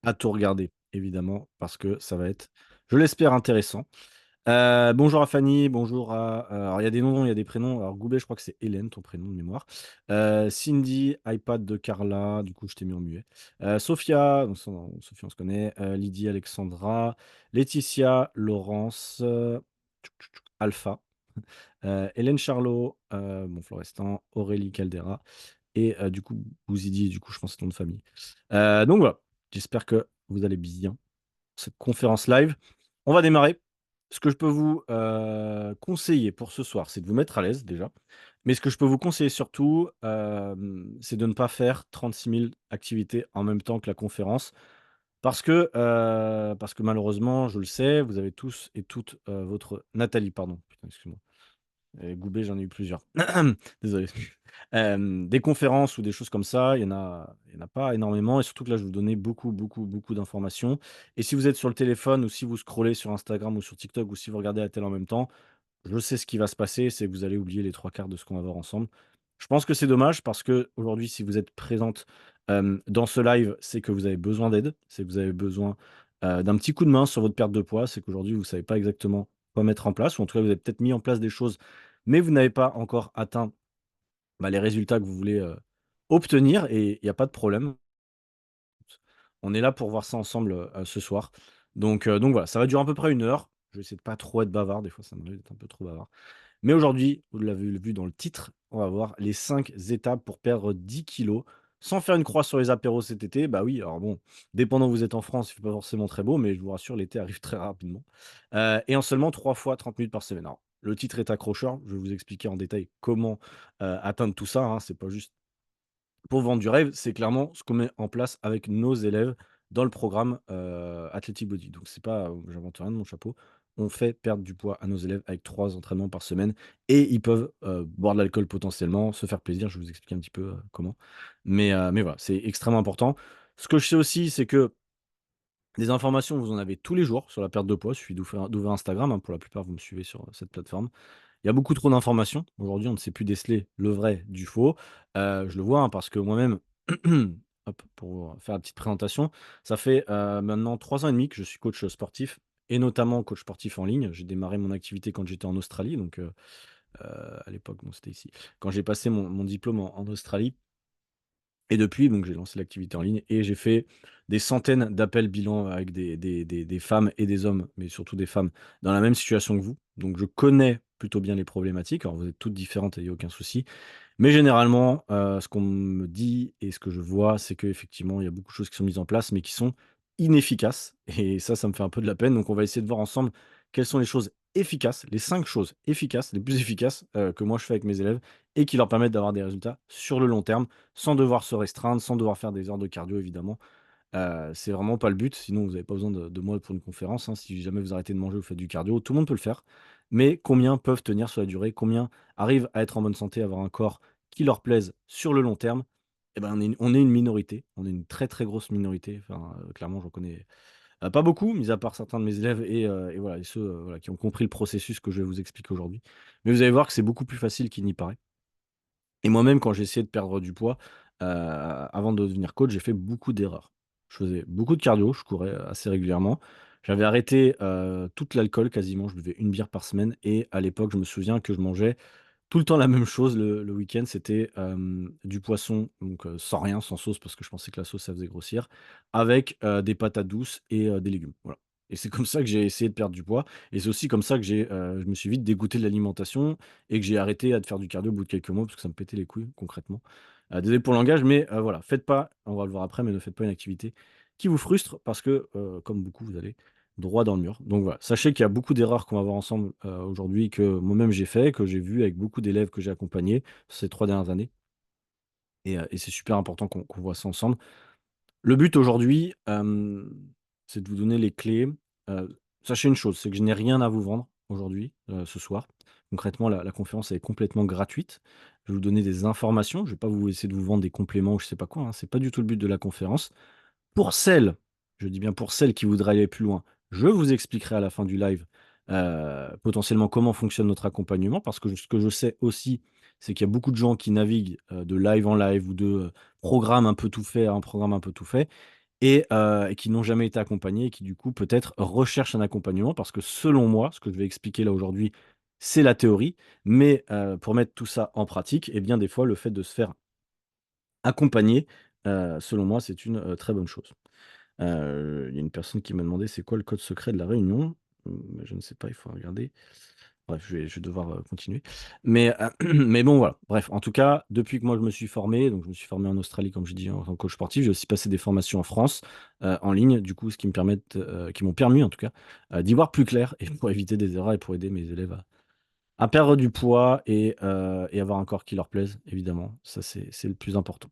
à tout regarder, évidemment, parce que ça va être, je l'espère, intéressant. Bonjour à Fanny, bonjour à alors il y a des noms, il y a des prénoms. Alors Goubet, je crois que c'est Hélène, ton prénom de mémoire. Cindy, iPad de Carla, du coup, je t'ai mis en muet. Sophia, donc Sophie, on se connaît. Lydie, Alexandra, Laetitia, Laurence, Alpha, Hélène Charlot, bon, Florestan, Aurélie Caldera et du coup, Bouzidi, du coup, je pense que c'est ton nom de famille. Donc voilà, j'espère que vous allez bien cette conférence live. On va démarrer. Ce que je peux vous conseiller pour ce soir, c'est de vous mettre à l'aise déjà. Mais ce que je peux vous conseiller surtout, c'est de ne pas faire 36 000 activités en même temps que la conférence. Parce que malheureusement, je le sais, vous avez tous et toutes votre Nathalie, pardon. Putain, excuse-moi. Goubbet, j'en ai eu plusieurs. Désolé. Des conférences ou des choses comme ça, il y en a pas énormément et surtout que là, je vais vous donner beaucoup, beaucoup, beaucoup d'informations et si vous êtes sur le téléphone ou si vous scrollez sur Instagram ou sur TikTok ou si vous regardez la télé en même temps, je sais ce qui va se passer, c'est que vous allez oublier les 3 quarts de ce qu'on va voir ensemble. Je pense que c'est dommage parce qu'aujourd'hui, si vous êtes présente, dans ce live, c'est que vous avez besoin d'aide, c'est que vous avez besoin, d'un petit coup de main sur votre perte de poids. C'est qu'aujourd'hui, vous ne savez pas exactement quoi mettre en place ou en tout cas, vous avez peut-être mis en place des choses, mais vous n'avez pas encore atteint, bah, les résultats que vous voulez, obtenir et il y a pas de problème. On est là pour voir ça ensemble, ce soir. Donc voilà, ça va durer à peu près 1 heure. Je vais essayer de pas trop être bavard, des fois ça m'arrive d'être un peu trop bavard. Mais aujourd'hui, vous l'avez vu dans le titre, on va voir les 5 étapes pour perdre 10 kilos sans faire une croix sur les apéros cet été. Bah oui, alors bon, dépendant où vous êtes en France, il fait pas forcément très beau, mais je vous rassure, l'été arrive très rapidement. Et en seulement 3 fois 30 minutes par semaine. Alors, le titre est accrocheur, je vais vous expliquer en détail comment, atteindre tout ça, hein. C'est pas juste pour vendre du rêve, c'est clairement ce qu'on met en place avec nos élèves dans le programme, Athletic Body. Donc c'est pas, j'invente rien de mon chapeau. On fait perdre du poids à nos élèves avec 3 entraînements par semaine et ils peuvent, boire de l'alcool potentiellement, se faire plaisir. Je vais vous expliquer un petit peu, comment. Mais voilà, c'est extrêmement important. Ce que je sais aussi, c'est que des informations, vous en avez tous les jours sur la perte de poids. Il suffit d'ouvrir Instagram, hein, pour la plupart, vous me suivez sur, cette plateforme. Il y a beaucoup trop d'informations. Aujourd'hui, on ne sait plus déceler le vrai du faux. Je le vois, hein, parce que moi-même, hop, pour faire la petite présentation, ça fait, maintenant 3 ans et demi que je suis coach sportif et notamment coach sportif en ligne. J'ai démarré mon activité quand j'étais en Australie, donc à l'époque, bon, c'était ici. Quand j'ai passé mon diplôme en Australie et depuis, donc j'ai lancé l'activité en ligne et j'ai fait des centaines d'appels bilan avec des femmes et des hommes, mais surtout des femmes dans la même situation que vous. Donc je connais plutôt bien les problématiques. Alors vous êtes toutes différentes et il y a aucun souci. Mais généralement, ce qu'on me dit et ce que je vois, c'est qu'effectivement, il y a beaucoup de choses qui sont mises en place, mais qui sont inefficaces et ça me fait un peu de la peine. Donc on va essayer de voir ensemble quelles sont les choses efficaces, les 5 choses efficaces, les plus efficaces, que moi je fais avec mes élèves et qui leur permettent d'avoir des résultats sur le long terme, sans devoir se restreindre, sans devoir faire des heures de cardio évidemment. C'est vraiment pas le but, sinon vous avez pas besoin de moi pour une conférence, hein. Si jamais vous arrêtez de manger, vous faites du cardio, tout le monde peut le faire. Mais combien peuvent tenir sur la durée? Combien arrivent à être en bonne santé, avoir un corps qui leur plaise sur le long terme? Et ben, on est une minorité, on est une très, très grosse minorité. Enfin, clairement, j'en connais, pas beaucoup, mis à part certains de mes élèves et voilà et ceux, voilà, qui ont compris le processus que je vais vous expliquer aujourd'hui. Mais vous allez voir que c'est beaucoup plus facile qu'il n'y paraît. Et moi-même, quand j'ai essayé de perdre du poids, avant de devenir coach, j'ai fait beaucoup d'erreurs. Je faisais beaucoup de cardio, je courais assez régulièrement. J'avais arrêté, tout l'alcool quasiment, je buvais une bière par semaine et à l'époque, je me souviens que je mangeais tout le temps la même chose le week-end, c'était, du poisson, donc sans rien, sans sauce parce que je pensais que la sauce, ça faisait grossir, avec, des patates douces et des légumes, voilà et c'est comme ça que j'ai essayé de perdre du poids et c'est aussi comme ça que je me suis vite dégoûté de l'alimentation et que j'ai arrêté de faire du cardio au bout de quelques mois parce que ça me pétait les couilles concrètement. Désolé pour le langage, mais voilà, faites pas, on va le voir après, mais ne faites pas une activité qui vous frustre parce que, comme beaucoup, vous allez droit dans le mur. Donc voilà, sachez qu'il y a beaucoup d'erreurs qu'on va voir ensemble, aujourd'hui que moi-même j'ai fait, que j'ai vu avec beaucoup d'élèves que j'ai accompagnés ces 3 dernières années et c'est super important qu'on voit ça ensemble. Le but aujourd'hui, c'est de vous donner les clés. Sachez une chose, c'est que je n'ai rien à vous vendre aujourd'hui, ce soir. Concrètement, la conférence elle est complètement gratuite. Je vais vous donner des informations, je ne vais pas vous essayer de vous vendre des compléments ou je sais pas quoi, hein, c'est pas du tout le but de la conférence. Pour celles, je dis bien pour celles qui voudraient aller plus loin, je vous expliquerai à la fin du live, potentiellement comment fonctionne notre accompagnement parce que ce que je sais aussi, c'est qu'il y a beaucoup de gens qui naviguent, de live en live ou de, programme un peu tout fait à un programme un peu tout fait et qui n'ont jamais été accompagnés et qui, du coup, peut-être recherchent un accompagnement parce que selon moi, ce que je vais expliquer là aujourd'hui, c'est la théorie, mais pour mettre tout ça en pratique, eh bien, des fois, le fait de se faire accompagner, selon moi, c'est une très bonne chose. Il y a une personne qui m'a demandé c'est quoi le code secret de la réunion. Je ne sais pas, il faut regarder. Bref, je vais devoir, continuer. Mais, mais bon, voilà. Bref, en tout cas, depuis que moi je me suis formé, donc je me suis formé en Australie, comme je dis, en tant que coach sportif, j'ai aussi passé des formations en France, en ligne, du coup, ce qui me permettent, qui m'ont permis en tout cas, d'y voir plus clair et pour éviter des erreurs et pour aider mes élèves à perdre du poids et avoir un corps qui leur plaise, évidemment. Ça, c'est le plus important.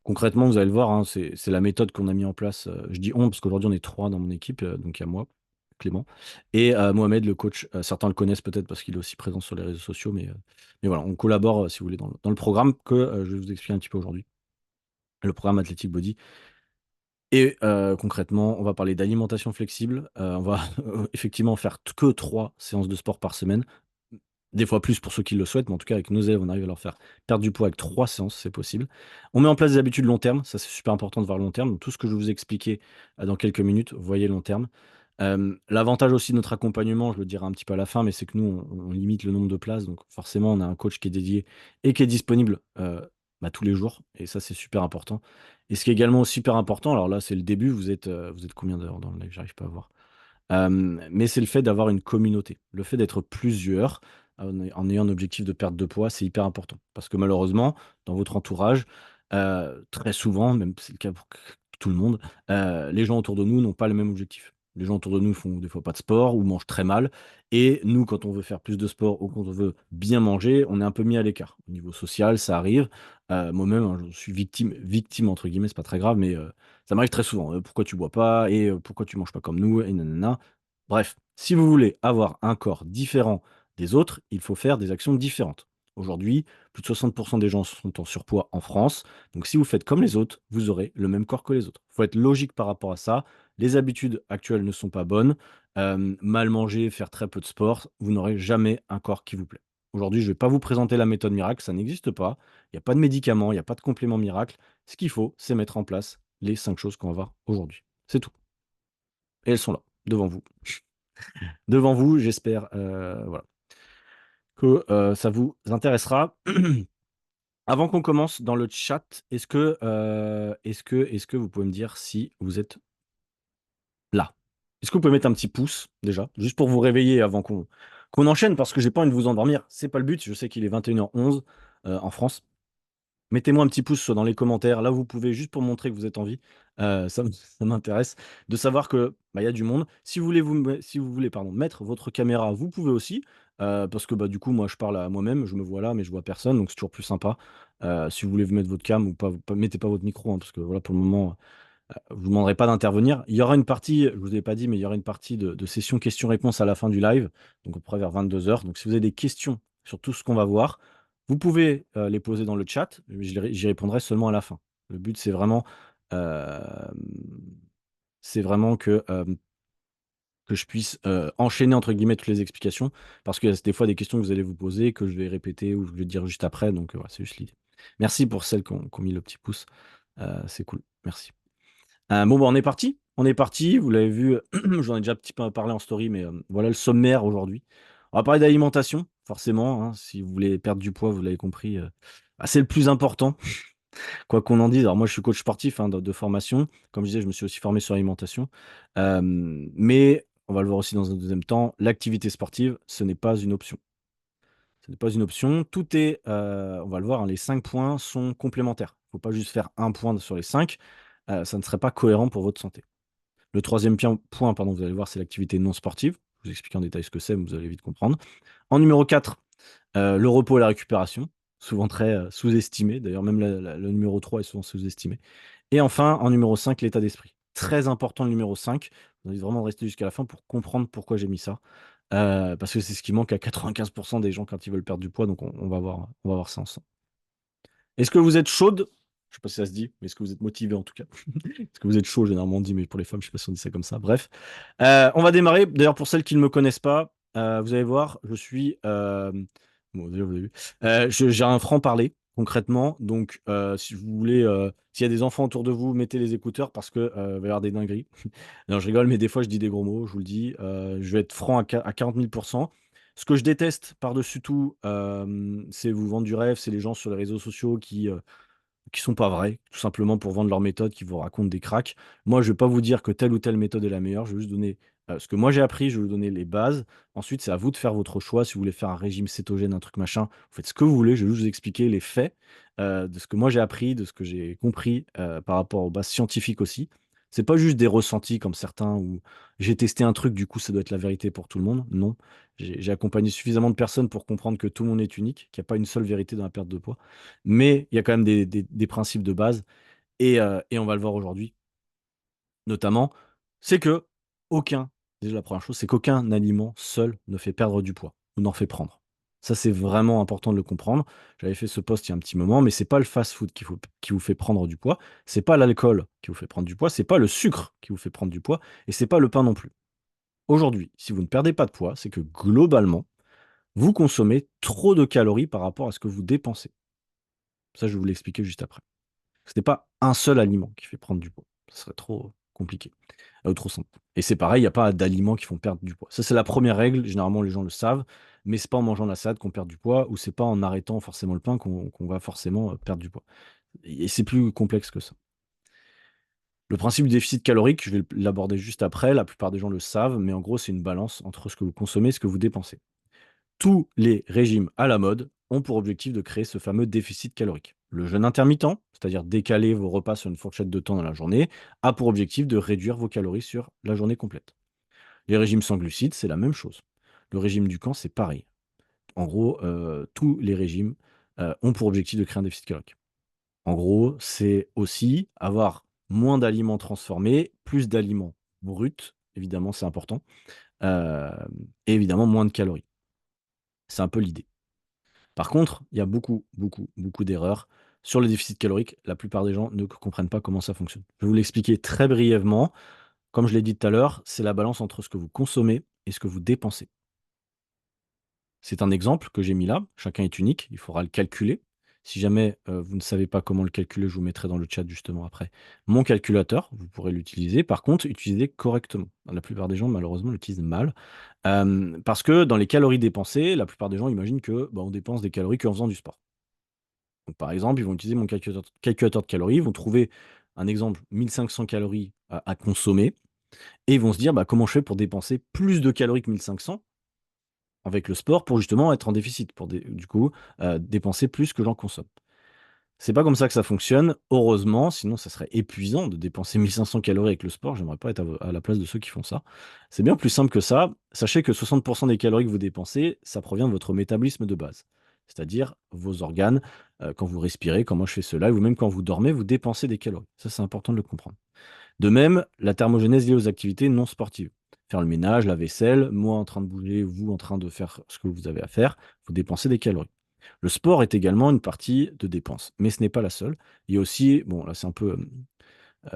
Concrètement, vous allez le voir, hein, c'est la méthode qu'on a mis en place. Je dis on parce qu'aujourd'hui on est trois dans mon équipe, donc il y a moi, Clément, et Mohamed, le coach. Certains le connaissent peut-être parce qu'il est aussi présent sur les réseaux sociaux, mais voilà, on collabore, si vous voulez, dans le programme que je vais vous expliquer un petit peu aujourd'hui, le programme Athletic Body. Et concrètement, on va parler d'alimentation flexible. On va effectivement faire que 3 séances de sport par semaine. Des fois plus pour ceux qui le souhaitent, mais en tout cas avec nos élèves, on arrive à leur faire perdre du poids avec 3 séances, c'est possible. On met en place des habitudes long terme, ça c'est super important de voir long terme. Donc, tout ce que je vais vous expliquer dans quelques minutes, voyez long terme. L'avantage aussi de notre accompagnement, je le dirai un petit peu à la fin, mais c'est que nous, on limite le nombre de places. Donc forcément, on a un coach qui est dédié et qui est disponible tous les jours. Et ça, c'est super important. Et ce qui est également super important, alors là, c'est le début, vous êtes combien d'heures dans le live? J'arrive pas à voir. Mais c'est le fait d'avoir une communauté. Le fait d'être plusieurs en ayant un objectif de perte de poids, c'est hyper important. Parce que malheureusement, dans votre entourage, très souvent, même c'est le cas pour tout le monde, les gens autour de nous n'ont pas le même objectif. Les gens autour de nous font des fois pas de sport ou mangent très mal. Et nous, quand on veut faire plus de sport ou quand on veut bien manger, on est un peu mis à l'écart. Au niveau social, ça arrive. Moi-même, hein, je suis victime entre guillemets, c'est pas très grave, mais ça m'arrive très souvent. Pourquoi tu bois pas et pourquoi tu manges pas comme nous et nanana. Bref, si vous voulez avoir un corps différent des autres, il faut faire des actions différentes. Aujourd'hui, plus de 60% des gens sont en surpoids en France. Donc si vous faites comme les autres, vous aurez le même corps que les autres. Il faut être logique par rapport à ça. Les habitudes actuelles ne sont pas bonnes. Mal manger, faire très peu de sport, vous n'aurez jamais un corps qui vous plaît. Aujourd'hui, je ne vais pas vous présenter la méthode miracle, ça n'existe pas. Il n'y a pas de médicaments, il n'y a pas de complément miracle. Ce qu'il faut, c'est mettre en place les 5 choses qu'on va voir aujourd'hui. C'est tout. Et elles sont là, devant vous. Devant vous, j'espère voilà, que ça vous intéressera. Avant qu'on commence dans le chat, est-ce que vous pouvez me dire si vous êtes là? Est-ce que vous pouvez mettre un petit pouce déjà, juste pour vous réveiller avant qu'on enchaîne, parce que j'ai pas envie de vous endormir. C'est pas le but. Je sais qu'il est 21h11 en France. Mettez-moi un petit pouce soit dans les commentaires. Là, vous pouvez, juste pour montrer que vous êtes en vie, ça m'intéresse de savoir que il y a du monde. Si vous voulez pardon, mettre votre caméra, vous pouvez aussi, parce que du coup, moi, je parle à moi-même, je me vois là, mais je vois personne, donc c'est toujours plus sympa. Si vous voulez vous mettre votre cam ou pas, mettez pas votre micro, hein, parce que voilà, pour le moment, je vous demanderai pas d'intervenir. Il y aura une partie, je vous ai pas dit, mais il y aura une partie de session questions-réponses à la fin du live, donc à peu près vers 22h. Donc si vous avez des questions sur tout ce qu'on va voir, vous pouvez les poser dans le chat, mais j'y répondrai seulement à la fin. Le but, euh, c'est vraiment que je puisse enchaîner entre guillemets toutes les explications, parce qu'il y a des fois des questions que vous allez vous poser, que je vais répéter ou je vais dire juste après. Donc voilà, c'est juste l'idée. Merci pour celles qui ont mis le petit pouce. C'est cool. Merci. Bon, on est parti. On est parti. Vous l'avez vu, j'en ai déjà un petit peu parlé en story, mais voilà le sommaire aujourd'hui. On va parler d'alimentation, forcément, hein. Si vous voulez perdre du poids, vous l'avez compris, c'est le plus important, quoi qu'on en dise. Alors, moi, je suis coach sportif hein, de formation. Comme je disais, je me suis aussi formé sur l'alimentation. Mais on va le voir aussi dans un deuxième temps, l'activité sportive, ce n'est pas une option. Ce n'est pas une option. Tout est, on va le voir, hein, les 5 points sont complémentaires. Il ne faut pas juste faire un point sur les 5. Ça ne serait pas cohérent pour votre santé. Le troisième point, pardon, vous allez voir, c'est l'activité non sportive. Je vous explique en détail ce que c'est, mais vous allez vite comprendre. En numéro 4, le repos et la récupération, souvent très sous-estimé. D'ailleurs, même le numéro 3 est souvent sous-estimé. Et enfin, en numéro 5, l'état d'esprit. Très important le numéro 5. Vous allez vraiment rester jusqu'à la fin pour comprendre pourquoi j'ai mis ça. Parce que c'est ce qui manque à 95% des gens quand ils veulent perdre du poids. Donc, on va voir ça ensemble. Est-ce que vous êtes chaude? Je sais pas si ça se dit, mais est-ce que vous êtes motivé en tout cas? Est-ce que vous êtes chaud, généralement on dit, mais pour les femmes, je sais pas si on dit ça comme ça. Bref. On va démarrer. D'ailleurs, pour celles qui ne me connaissent pas, vous allez voir, je suis. Bon, déjà, vous avez vu. J'ai un franc-parler. Concrètement, donc, si vous voulez, s'il y a des enfants autour de vous, mettez les écouteurs parce que, il va y avoir des dingueries. Non, je rigole, mais des fois, je dis des gros mots, je vous le dis. Je vais être franc à 40 000. Ce que je déteste par-dessus tout, c'est vous vendre du rêve, c'est les gens sur les réseaux sociaux qui sont pas vrais, tout simplement pour vendre leur méthode, qui vous racontent des cracks. Moi, je vais pas vous dire que telle ou telle méthode est la meilleure, je vais juste donner, ce que moi j'ai appris, je vais vous donner les bases. Ensuite, c'est à vous de faire votre choix. Si vous voulez faire un régime cétogène, un truc machin, vous faites ce que vous voulez. Je vais juste vous expliquer les faits, de ce que moi j'ai appris, de ce que j'ai compris, par rapport aux bases scientifiques aussi. C'est pas juste des ressentis comme certains où j'ai testé un truc, du coup ça doit être la vérité pour tout le monde. Non, j'ai accompagné suffisamment de personnes pour comprendre que tout le monde est unique, qu'il y a pas une seule vérité dans la perte de poids. Mais il y a quand même des principes de base et on va le voir aujourd'hui, notamment, c'est que aucun déjà la première chose, c'est qu'aucun aliment seul ne fait perdre du poids ou n'en fait prendre. Ça, c'est vraiment important de le comprendre. J'avais fait ce post il y a un petit moment, mais c'est pas le fast-food qui vous fait prendre du poids, c'est pas l'alcool qui vous fait prendre du poids, c'est pas le sucre qui vous fait prendre du poids et c'est pas le pain non plus. Aujourd'hui, si vous ne perdez pas de poids, c'est que globalement, vous consommez trop de calories par rapport à ce que vous dépensez. Ça, je vais vous l'expliquer juste après. Ce n'est pas un seul aliment qui fait prendre du poids. Ce serait trop compliqué, trop simple. Et c'est pareil, il y a pas d'aliments qui font perdre du poids. Ça, c'est la première règle, généralement les gens le savent, mais c'est pas en mangeant la salade qu'on perd du poids ou c'est pas en arrêtant forcément le pain qu'on va forcément, perdre du poids. Et c'est plus complexe que ça. Le principe du déficit calorique, je vais l'aborder juste après, la plupart des gens le savent, mais en gros, c'est une balance entre ce que vous consommez et ce que vous dépensez. Tous les régimes à la mode ont pour objectif de créer ce fameux déficit calorique. Le jeûne intermittent, c'est-à-dire décaler vos repas sur une fourchette de temps dans la journée, a pour objectif de réduire vos calories sur la journée complète. Les régimes sans glucides, c'est la même chose. Le régime du camp, c'est pareil. En gros, tous les régimes ont pour objectif de créer un déficit calorique. En gros, c'est aussi avoir moins d'aliments transformés, plus d'aliments bruts, évidemment, c'est important, euh, et évidemment moins de calories. C'est un peu l'idée. Par contre, il y a beaucoup, beaucoup, beaucoup d'erreurs sur le déficit calorique. La plupart des gens ne comprennent pas comment ça fonctionne. Je vais vous l'expliquer très brièvement. Comme je l'ai dit tout à l'heure, c'est la balance entre ce que vous consommez et ce que vous dépensez. C'est un exemple que j'ai mis là. Chacun est unique, il faudra le calculer. Si jamais vous ne savez pas comment le calculer, je vous mettrai dans le chat justement après mon calculateur. Vous pourrez l'utiliser. Par contre, utilisez correctement. La plupart des gens, malheureusement, l'utilisent mal. Parce que dans les calories dépensées, la plupart des gens imaginent que bah, on dépense des calories qu'en faisant du sport. Donc, par exemple, ils vont utiliser mon calculateur de calories, ils vont trouver un exemple 1500 calories à consommer et ils vont se dire bah, comment je fais pour dépenser plus de calories que 1500 avec le sport pour justement être en déficit, pour du coup dépenser plus que j'en consomme. C'est pas comme ça que ça fonctionne, heureusement, sinon ça serait épuisant de dépenser 1500 calories avec le sport. J'aimerais pas être à la place de ceux qui font ça. C'est bien plus simple que ça. Sachez que 60% des calories que vous dépensez, ça provient de votre métabolisme de base, c'est-à-dire vos organes. Quand vous respirez, quand moi je fais cela, ou même quand vous dormez, vous dépensez des calories. Ça, c'est important de le comprendre. De même, la thermogénèse liée aux activités non sportives. Faire le ménage, la vaisselle, moi en train de bouger, vous en train de faire ce que vous avez à faire, vous dépensez des calories. Le sport est également une partie de dépense, mais ce n'est pas la seule. Il y a aussi, bon là c'est un peu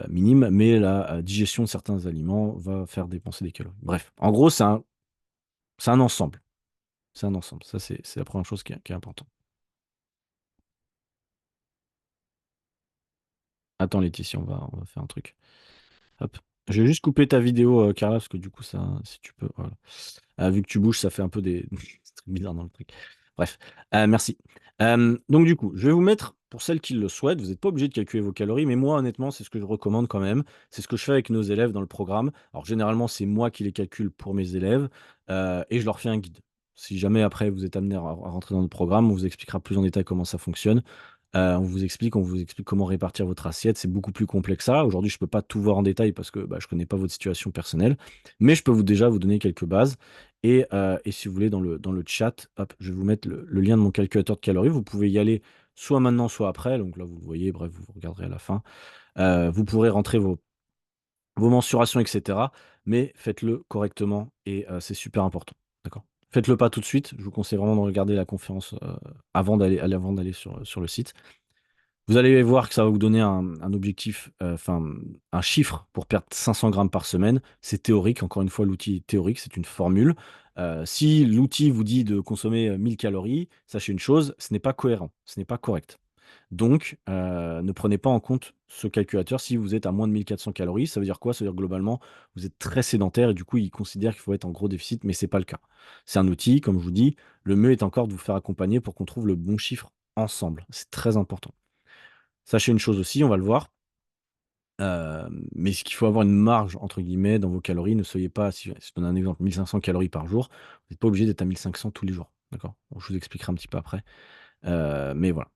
minime, mais la digestion de certains aliments va faire dépenser des calories. Bref, en gros c'est un ensemble. C'est un ensemble. Ça c'est la première chose qui est importante. Attends Laetitia, on va faire un truc. Hop. Je vais juste couper ta vidéo, Carla, parce que du coup, ça, si tu peux, voilà. Vu que tu bouges, ça fait un peu des des trucs bizarres dans le truc. Bref, merci. Donc du coup, je vais vous mettre, pour celles qui le souhaitent, vous n'êtes pas obligé de calculer vos calories, mais moi, honnêtement, c'est ce que je recommande quand même. C'est ce que je fais avec nos élèves dans le programme. Alors généralement, c'est moi qui les calcule pour mes élèves, et je leur fais un guide. Si jamais après vous êtes amené à rentrer dans le programme, on vous expliquera plus en détail comment ça fonctionne. On vous explique comment répartir votre assiette. C'est beaucoup plus complexe que ça. Aujourd'hui, je ne peux pas tout voir en détail parce que bah, je ne connais pas votre situation personnelle, mais je peux déjà vous donner quelques bases. Et si vous voulez, dans le chat, hop, je vais vous mettre le lien de mon calculateur de calories. Vous pouvez y aller soit maintenant, soit après. Donc là, vous le voyez, bref, vous regarderez à la fin. Vous pourrez rentrer vos mensurations, etc. Mais faites-le correctement et c'est super important. D'accord? Faites-le pas tout de suite. Je vous conseille vraiment de regarder la conférence avant d'aller sur le site. Vous allez voir que ça va vous donner un objectif, enfin un chiffre pour perdre 500 grammes par semaine. C'est théorique, encore une fois, l'outil est théorique, c'est une formule. Si l'outil vous dit de consommer 1000 calories, sachez une chose, ce n'est pas cohérent, ce n'est pas correct. Donc, ne prenez pas en compte ce calculateur si vous êtes à moins de 1 400 calories. Ça veut dire quoi? Ça veut dire globalement, vous êtes très sédentaire et du coup, il considère qu'il faut être en gros déficit, mais c'est pas le cas. C'est un outil, comme je vous dis, le mieux est encore de vous faire accompagner pour qu'on trouve le bon chiffre ensemble. C'est très important. Sachez une chose aussi, on va le voir, mais ce qu'il faut avoir une «marge» entre guillemets dans vos calories. Ne soyez pas si je donne un exemple, 1 500 calories par jour, vous n'êtes pas obligé d'être à 1 500 tous les jours, d'accord? Bon, je vous expliquerai un petit peu après, mais voilà.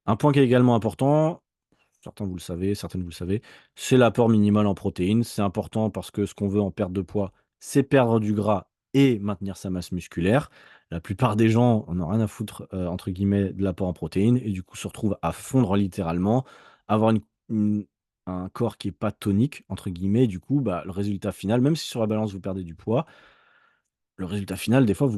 Un point qui est également important, certains vous le savez, certaines vous le savez, c'est l'apport minimal en protéines. C'est important parce que ce qu'on veut en perte de poids, c'est perdre du gras et maintenir sa masse musculaire. La plupart des gens en ont rien à foutre, entre guillemets, de l'apport en protéines et du coup se retrouvent à fondre littéralement, avoir une un corps qui est pas «tonique» entre guillemets et du coup, bah, le résultat final, même si sur la balance vous perdez du poids, le résultat final, des fois,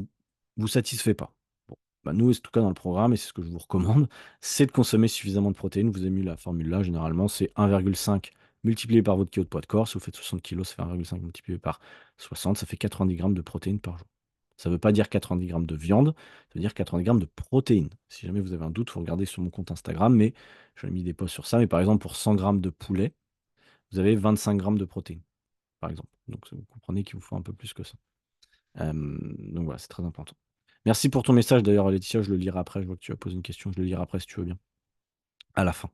vous satisfait pas. Bon, bah, nous, en tout cas dans le programme et c'est ce que je vous recommande, c'est de consommer suffisamment de protéines. Vous avez mis la formule là, généralement, c'est 1,5 multiplié par votre kilo de poids de corps. Si vous faites 60 kilos, ça fait 1,5 multiplié par 60, ça fait 90 grammes de protéines par jour. Ça ne veut pas dire 90 grammes de viande, ça veut dire 90 grammes de protéines. Si jamais vous avez un doute, vous regardez sur mon compte Instagram, mais j'avais mis des posts sur ça. Mais par exemple, pour 100 grammes de poulet, vous avez 25 grammes de protéines, par exemple. Donc vous comprenez qu'il vous faut un peu plus que ça. Donc voilà, c'est très important. Merci pour ton message d'ailleurs, Laetitia, je le lirai après. Je vois que tu as posé une question, je le lirai après si tu veux bien, à la fin.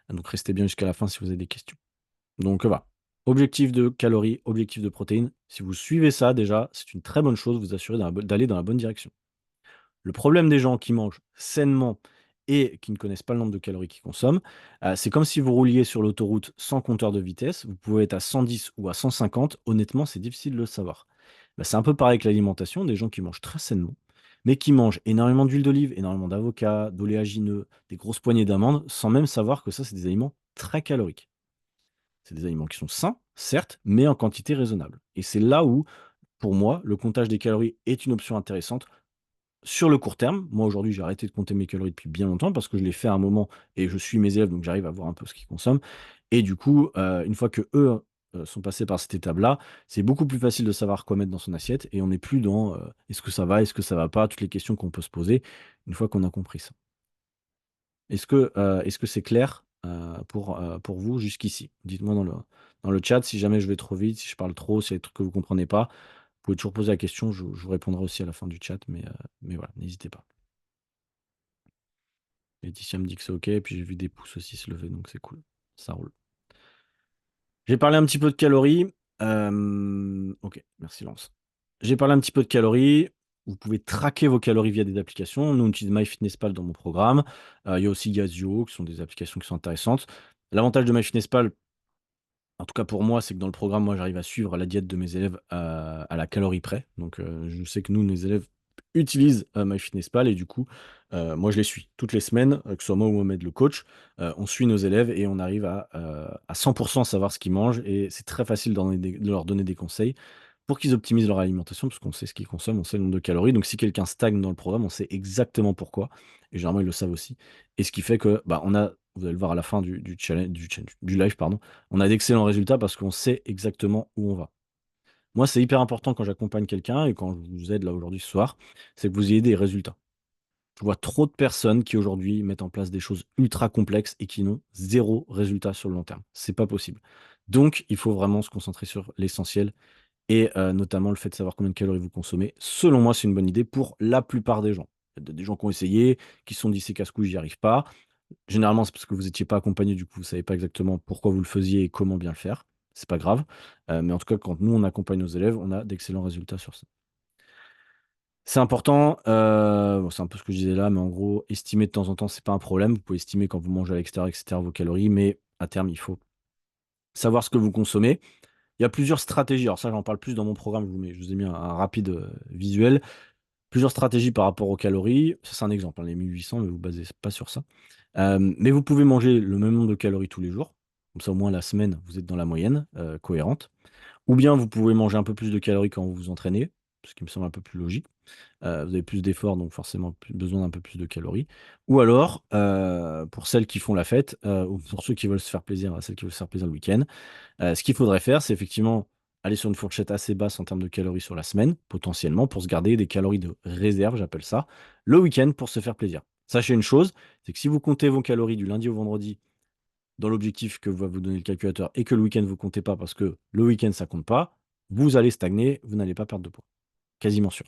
Donc restez bien jusqu'à la fin si vous avez des questions. Donc voilà. Objectif de calories, objectif de protéines. Si vous suivez ça déjà, c'est une très bonne chose, vous assurez d'aller dans la bonne direction. Le problème des gens qui mangent sainement et qui ne connaissent pas le nombre de calories qu'ils consomment, c'est comme si vous rouliez sur l'autoroute sans compteur de vitesse. Vous pouvez être à 110 ou à 150. Honnêtement, c'est difficile de le savoir. Bah, c'est un peu pareil avec l'alimentation, des gens qui mangent très sainement, mais qui mangent énormément d'huile d'olive, énormément d'avocats, d'oléagineux, des grosses poignées d'amandes, sans même savoir que ça, c'est des aliments très caloriques. C'est des aliments qui sont sains, certes, mais en quantité raisonnable. Et c'est là où, pour moi, le comptage des calories est une option intéressante sur le court terme. Moi, aujourd'hui, j'ai arrêté de compter mes calories depuis bien longtemps parce que je l'ai fait à un moment et je suis mes élèves, donc j'arrive à voir un peu ce qu'ils consomment. Et du coup, une fois qu'eux, sont passés par cette étape-là, c'est beaucoup plus facile de savoir quoi mettre dans son assiette et on n'est plus dans, «Est-ce que ça va? Est-ce que ça va pas?» toutes les questions qu'on peut se poser une fois qu'on a compris ça. Est-ce que c'est clair, pour vous jusqu'ici? Dites-moi dans le chat si jamais je vais trop vite, si je parle trop, s'il y a des trucs que vous comprenez pas. Vous pouvez toujours poser la question, je vous répondrai aussi à la fin du chat, mais voilà, n'hésitez pas. Laetitia me dit que c'est OK et puis j'ai vu des pouces aussi se lever, donc c'est cool. Ça roule. J'ai parlé un petit peu de calories. OK, merci Lance. J'ai parlé un petit peu de calories. Vous pouvez traquer vos calories via des applications. Nous, on utilise MyFitnessPal dans mon programme. Il y a aussi Yazio, qui sont des applications qui sont intéressantes. L'avantage de MyFitnessPal, en tout cas pour moi, c'est que dans le programme, moi, j'arrive à suivre la diète de mes élèves à la calorie près. Donc, je sais que nous, nos élèves utilisent, MyFitnessPal et du coup, moi, je les suis toutes les semaines, que ce soit moi ou Mohamed le coach. On suit nos élèves et on arrive à 100 savoir ce qu'ils mangent et c'est très facile de leur donner des conseils pour qu'ils optimisent leur alimentation, parce qu'on sait ce qu'ils consomment, on sait le nombre de calories. Donc si quelqu'un stagne dans le programme, on sait exactement pourquoi et généralement, ils le savent aussi et ce qui fait que, bah, vous allez le voir à la fin du live, pardon, on a d'excellents résultats parce qu'on sait exactement où on va. Moi, c'est hyper important quand j'accompagne quelqu'un et quand je vous aide là aujourd'hui ce soir, c'est que vous ayez des résultats. Je vois trop de personnes qui aujourd'hui mettent en place des choses ultra complexes et qui n'ont zéro résultat sur le long terme. C'est pas possible. Donc, il faut vraiment se concentrer sur l'essentiel et notamment le fait de savoir combien de calories vous consommez. Selon moi, c'est une bonne idée pour la plupart des gens. Il y a des gens qui ont essayé, qui se sont dit: «C'est casse-couille, j'y arrive pas». Généralement, c'est parce que vous étiez pas accompagné, du coup, vous savez pas exactement pourquoi vous le faisiez et comment bien le faire. C'est pas grave, mais en tout cas, quand nous, on accompagne nos élèves, on a d'excellents résultats sur ça. C'est important, bon, c'est un peu ce que je disais là, mais en gros, estimer de temps en temps, c'est pas un problème. Vous pouvez estimer quand vous mangez à l'extérieur et cetera vos calories, mais à terme, il faut savoir ce que vous consommez. Il y a plusieurs stratégies, alors ça, j'en parle plus dans mon programme, je vous ai mis un rapide, visuel. Plusieurs stratégies par rapport aux calories. Ça, c'est un exemple, hein, les 1 800, mais vous basez pas sur ça. Mais vous pouvez manger le même nombre de calories tous les jours. Comme ça, au moins, la semaine, vous êtes dans la moyenne, cohérente. Ou bien vous pouvez manger un peu plus de calories quand vous vous entraînez, ce qui me semble un peu plus logique. Vous avez plus d'efforts, donc forcément besoin d'un peu plus de calories. Ou alors, pour celles qui font la fête, ou pour ceux qui veulent se faire plaisir, celles qui veulent se faire plaisir le week-end, ce qu'il faudrait faire, c'est effectivement aller sur une fourchette assez basse en termes de calories sur la semaine, potentiellement, pour se garder des calories de réserve, j'appelle ça, le week-end pour se faire plaisir. Sachez une chose, c'est que si vous comptez vos calories du lundi au vendredi dans l'objectif que va vous donner le calculateur et que le week-end vous ne comptez pas parce que le week-end ça compte pas, vous allez stagner, vous n'allez pas perdre de poids. Quasiment sûr.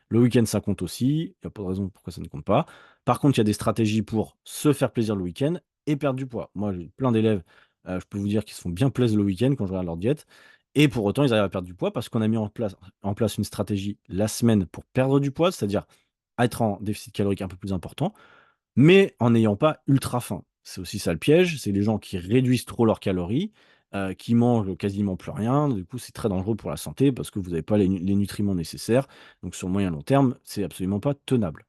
Le week-end ça compte aussi, il n'y a pas de raison pourquoi ça ne compte pas. Par contre, il y a des stratégies pour se faire plaisir le week-end et perdre du poids. Moi, j'ai plein d'élèves, je peux vous dire qu'ils se font bien plaisir le week-end quand je regarde leur diète. Et pour autant, ils arrivent à perdre du poids parce qu'on a mis en place une stratégie la semaine pour perdre du poids, c'est-à-dire être en déficit calorique un peu plus important mais en n'ayant pas ultra faim. C'est aussi ça le piège, c'est les gens qui réduisent trop leurs calories, qui mangent quasiment plus rien. Du coup, c'est très dangereux pour la santé parce que vous n'avez pas les nutriments nécessaires. Donc sur le moyen long terme, c'est absolument pas tenable.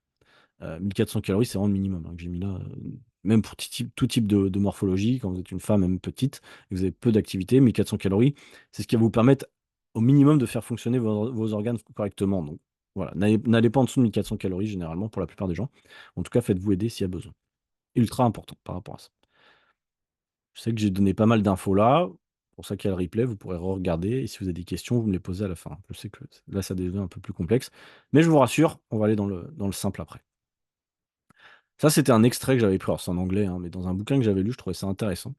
1 400 calories, c'est vraiment le minimum, hein, que j'ai mis là, même pour tout type de morphologie. Quand vous êtes une femme, même petite, et que vous avez peu d'activité, 1 400 calories, c'est ce qui va vous permettre au minimum de faire fonctionner vos organes correctement. Donc voilà, n'allez pas en dessous de 1 400 calories généralement pour la plupart des gens. En tout cas, faites-vous aider s'il y a besoin. Ultra important par rapport à ça. Je sais que j'ai donné pas mal d'infos là. Pour ça qu'il y a le replay, vous pourrez re-regarder. Et si vous avez des questions, vous me les posez à la fin. Je sais que là, ça devient un peu plus complexe. Mais je vous rassure, on va aller dans le simple après. Ça, c'était un extrait que j'avais pris. Alors, c'est en anglais, hein, mais dans un bouquin que j'avais lu, je trouvais ça intéressant.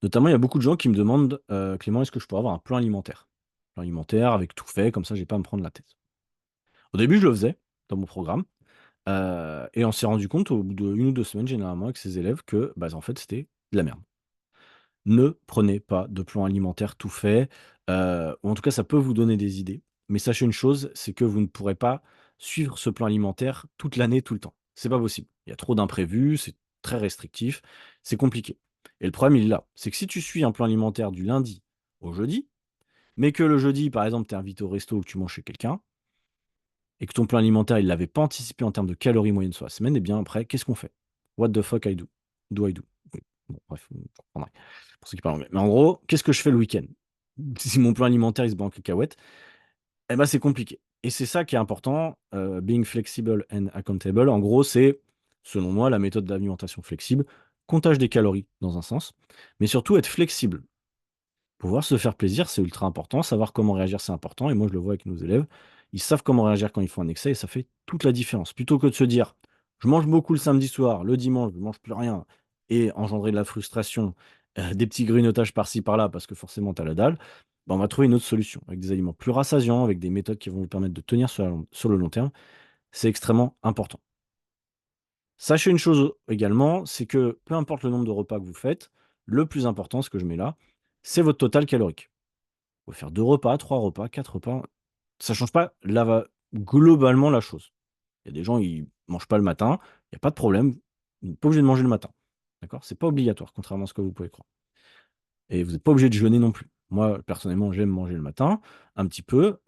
Notamment, il y a beaucoup de gens qui me demandent, Clément, est-ce que je pourrais avoir un plan alimentaire? Plan alimentaire avec tout fait, comme ça, j'ai pas à me prendre la tête. Au début, je le faisais dans mon programme. Et on s'est rendu compte au bout d'1 ou 2 semaines, généralement, avec ses élèves, que, bah, en fait, c'était de la merde. Ne prenez pas de plan alimentaire tout fait, ou en tout cas, ça peut vous donner des idées. Mais sachez une chose, c'est que vous ne pourrez pas suivre ce plan alimentaire toute l'année, tout le temps. C'est pas possible. Il y a trop d'imprévus, c'est très restrictif, c'est compliqué. Et le problème, il est là. C'est que si tu suis un plan alimentaire du lundi au jeudi, mais que le jeudi, par exemple, tu es invité au resto ou que tu manges chez quelqu'un, et que ton plan alimentaire, il l'avait pas anticipé en termes de calories moyennes sur la semaine, et bien après, qu'est-ce qu'on fait? What the fuck I do? Do I do? Bon, bref, vous comprendrez, pour ceux qui parlent anglais. Mais en gros, qu'est-ce que je fais le week-end? Si mon plan alimentaire, il se bat en cacahuète, eh ben, c'est compliqué. Et c'est ça qui est important, being flexible and accountable. En gros, c'est, selon moi, la méthode d'alimentation flexible, comptage des calories dans un sens, mais surtout être flexible. Pouvoir se faire plaisir, c'est ultra important. Savoir comment réagir, c'est important. Et moi, je le vois avec nos élèves. Ils savent comment réagir quand ils font un excès et ça fait toute la différence. Plutôt que de se dire, je mange beaucoup le samedi soir, le dimanche, je ne mange plus rien et engendrer de la frustration, des petits grignotages par-ci par-là parce que forcément, tu as la dalle, ben, on va trouver une autre solution avec des aliments plus rassasiants, avec des méthodes qui vont vous permettre de tenir sur le long terme. C'est extrêmement important. Sachez une chose également, c'est que peu importe le nombre de repas que vous faites, le plus important, ce que je mets là, c'est votre total calorique. Vous pouvez faire 2 repas, 3 repas, 4 repas, ça change pas globalement la chose. Il y a des gens, ils mangent pas le matin, il y a pas de problème, vous n'êtes pas obligé de manger le matin. D'accord? C'est pas obligatoire, contrairement à ce que vous pouvez croire. Et vous n'êtes pas obligé de jeûner non plus. Moi, personnellement, j'aime manger le matin, un petit peu,